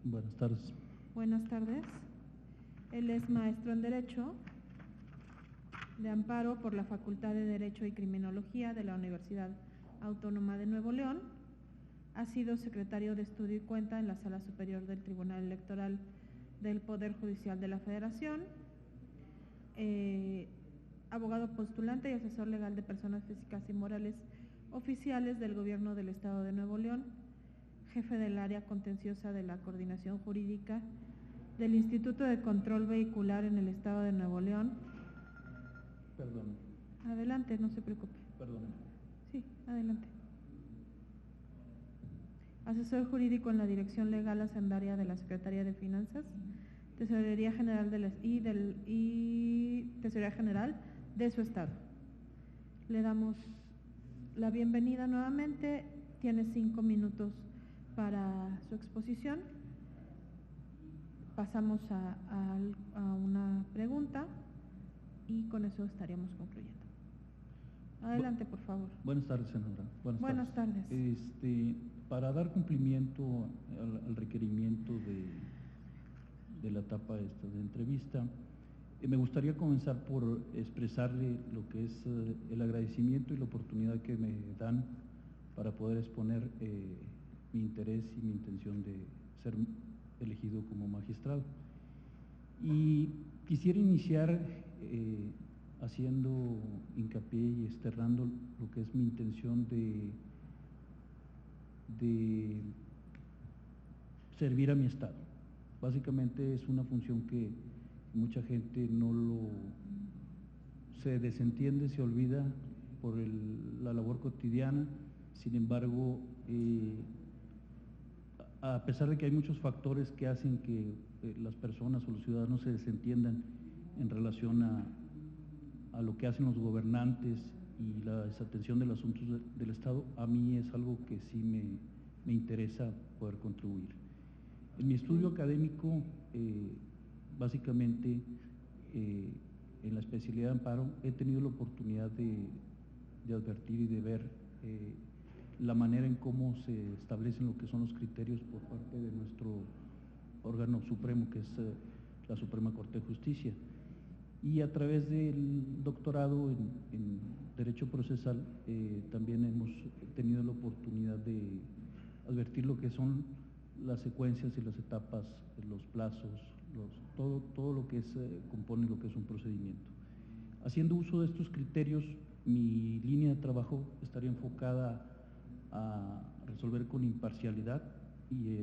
Buenas tardes. Buenas tardes. Él es maestro en Derecho de Amparo por la Facultad de Derecho y Criminología de la Universidad Autónoma de Nuevo León. Ha sido secretario de Estudio y Cuenta en la Sala Superior del Tribunal Electoral del Poder Judicial de la Federación, abogado postulante y asesor legal de personas físicas y morales oficiales del Gobierno del Estado de Nuevo León, jefe del área contenciosa de la Coordinación Jurídica del Instituto de Control Vehicular en el Estado de Nuevo León. Perdón. Adelante, no se preocupe. Perdón. Sí, adelante. Asesor jurídico en la Dirección Legal Hacendaria de la Secretaría de Finanzas, Tesorería General y Tesorería General de su Estado. Le damos la bienvenida nuevamente. Tiene 5 minutos para su exposición. Pasamos a una pregunta y con eso estaríamos concluyendo. Adelante, por favor. Buenas tardes, senadora. Buenas tardes. Para dar cumplimiento al requerimiento de la etapa de entrevista, me gustaría comenzar por expresarle lo que es el agradecimiento y la oportunidad que me dan para poder exponer mi interés y mi intención de ser elegido como magistrado. Y quisiera iniciar haciendo hincapié y externando lo que es mi intención de servir a mi Estado. Básicamente es una función que mucha gente se desentiende, se olvida por la labor cotidiana. Sin embargo, a pesar de que hay muchos factores que hacen que las personas o los ciudadanos se desentiendan en relación a lo que hacen los gobernantes y la desatención de los asuntos del Estado, a mí es algo que sí me interesa poder contribuir. En mi estudio académico, básicamente, en la especialidad de amparo, he tenido la oportunidad de advertir y de ver la manera en cómo se establecen lo que son los criterios por parte de nuestro órgano supremo, que es la Suprema Corte de Justicia. Y a través del doctorado en Derecho Procesal, también hemos tenido la oportunidad de advertir lo que son las secuencias y las etapas, los plazos, todo lo que compone lo que es un procedimiento. Haciendo uso de estos criterios, mi línea de trabajo estaría enfocada a resolver con imparcialidad y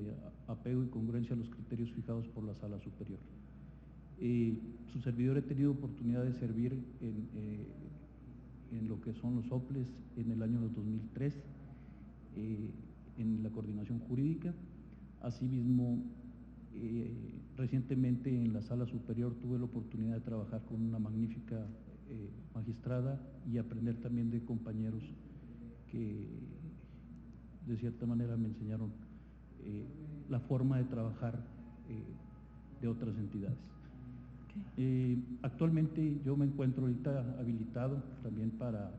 apego y congruencia a los criterios fijados por la Sala Superior. Su servidor he tenido oportunidad de servir en lo que son los OPLES en el año 2003, en la coordinación jurídica. Asimismo, recientemente en la Sala Superior tuve la oportunidad de trabajar con una magnífica magistrada y aprender también de compañeros que de cierta manera me enseñaron la forma de trabajar de otras entidades. Actualmente yo me encuentro ahorita habilitado también para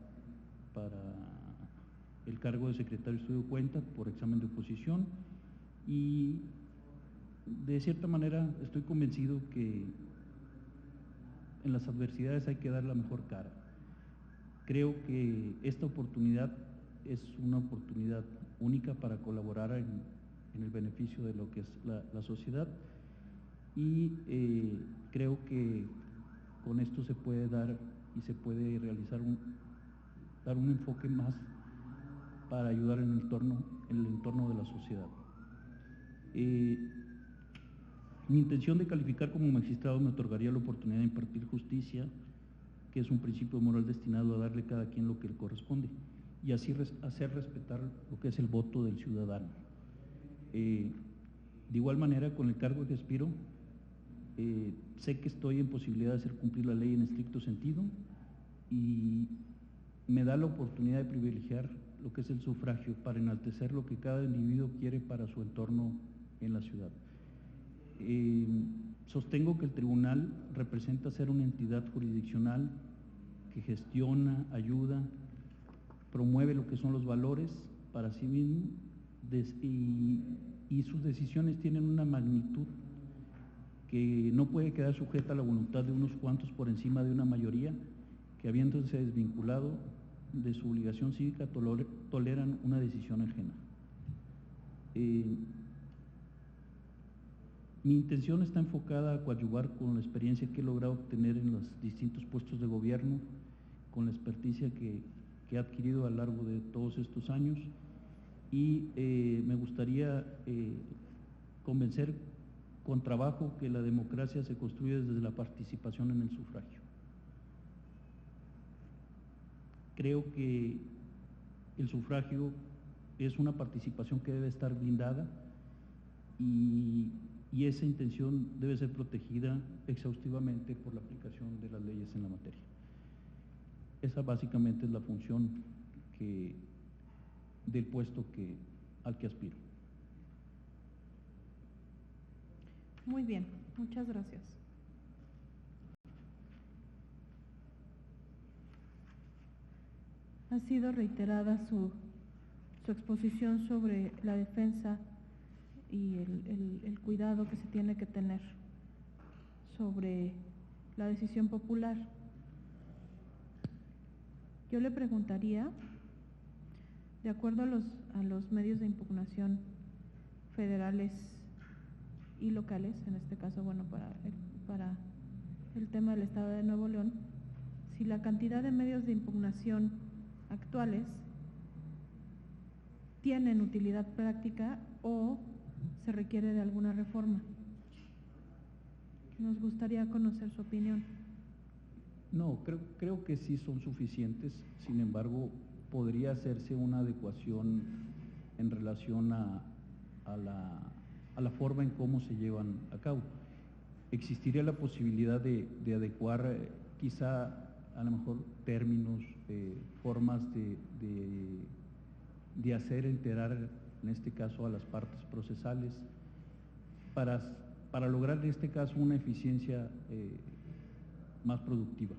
el cargo de secretario de Estudio de Cuenta por examen de oposición, y de cierta manera estoy convencido que en las adversidades hay que dar la mejor cara. Creo que esta oportunidad es una oportunidad única para colaborar en el beneficio de lo que es la sociedad, y creo que con esto se puede dar y se puede realizar dar un enfoque más para ayudar en el entorno de la sociedad. Mi intención de calificar como magistrado me otorgaría la oportunidad de impartir justicia, que es un principio moral destinado a darle a cada quien lo que le corresponde, y así hacer respetar lo que es el voto del ciudadano. De igual manera, con el cargo que aspiro, sé que estoy en posibilidad de hacer cumplir la ley en estricto sentido, y me da la oportunidad de privilegiar lo que es el sufragio para enaltecer lo que cada individuo quiere para su entorno en la ciudad. Sostengo que el tribunal representa ser una entidad jurisdiccional que gestiona, ayuda, promueve lo que son los valores para sí mismo, y sus decisiones tienen una magnitud que no puede quedar sujeta a la voluntad de unos cuantos por encima de una mayoría que, habiéndose desvinculado de su obligación cívica, toleran una decisión ajena. Mi intención está enfocada a coadyuvar con la experiencia que he logrado obtener en los distintos puestos de gobierno, con la experticia que he adquirido a lo largo de todos estos años, y me gustaría convencer con trabajo que la democracia se construye desde la participación en el sufragio. Creo que el sufragio es una participación que debe estar blindada, y esa intención debe ser protegida exhaustivamente por la aplicación de las leyes en la materia. Esa básicamente es la función del puesto al que aspiro. Muy bien, muchas gracias. Ha sido reiterada su exposición sobre la defensa y el cuidado que se tiene que tener sobre la decisión popular. Yo le preguntaría, de acuerdo a los medios de impugnación federales y locales, en este caso, bueno, para el tema del Estado de Nuevo León, si la cantidad de medios de impugnación actuales tienen utilidad práctica o se requiere de alguna reforma. Nos gustaría conocer su opinión. No, creo que sí son suficientes, sin embargo, podría hacerse una adecuación en relación a la forma en cómo se llevan a cabo. Existiría la posibilidad de adecuar quizá a lo mejor términos, formas de hacer enterar, en este caso, a las partes procesales, para lograr en este caso una eficiencia más productiva.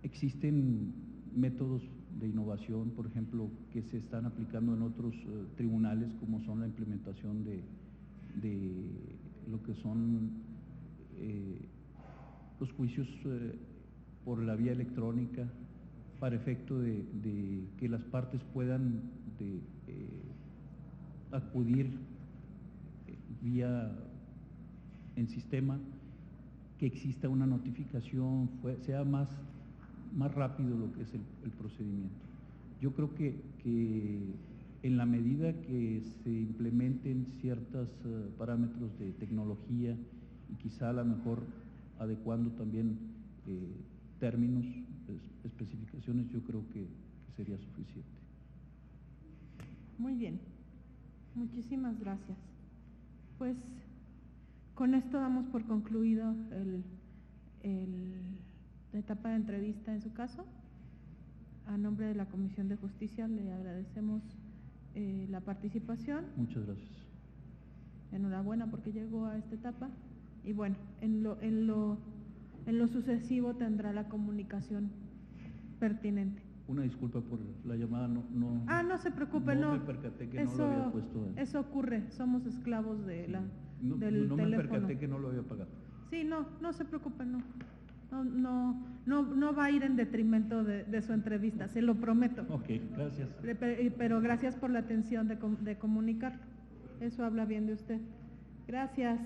Existen métodos de innovación, por ejemplo, que se están aplicando en otros tribunales, como son la implementación de lo que son los juicios por la vía electrónica, para efecto de que las partes puedan acudir vía en sistema, que exista una notificación, sea más rápido lo que es el procedimiento. Yo creo que en la medida que se implementen ciertos parámetros de tecnología y quizá a lo mejor adecuando también términos, especificaciones, yo creo que sería suficiente. Muy bien, muchísimas gracias. Pues con esto damos por concluido la etapa de entrevista en su caso. A nombre de la Comisión de Justicia le agradecemos la participación. Muchas gracias. Enhorabuena porque llegó a esta etapa y bueno, en lo sucesivo tendrá la comunicación pertinente. Una disculpa por la llamada, no se preocupe, no. Me percaté que no lo había puesto. Eso ocurre, somos esclavos de sí. del teléfono. Me percaté que no lo había pagado. Sí, no se preocupe, no va a ir en detrimento de su entrevista, se lo prometo. Ok, gracias. Pero gracias por la atención de comunicar. Eso habla bien de usted. Gracias.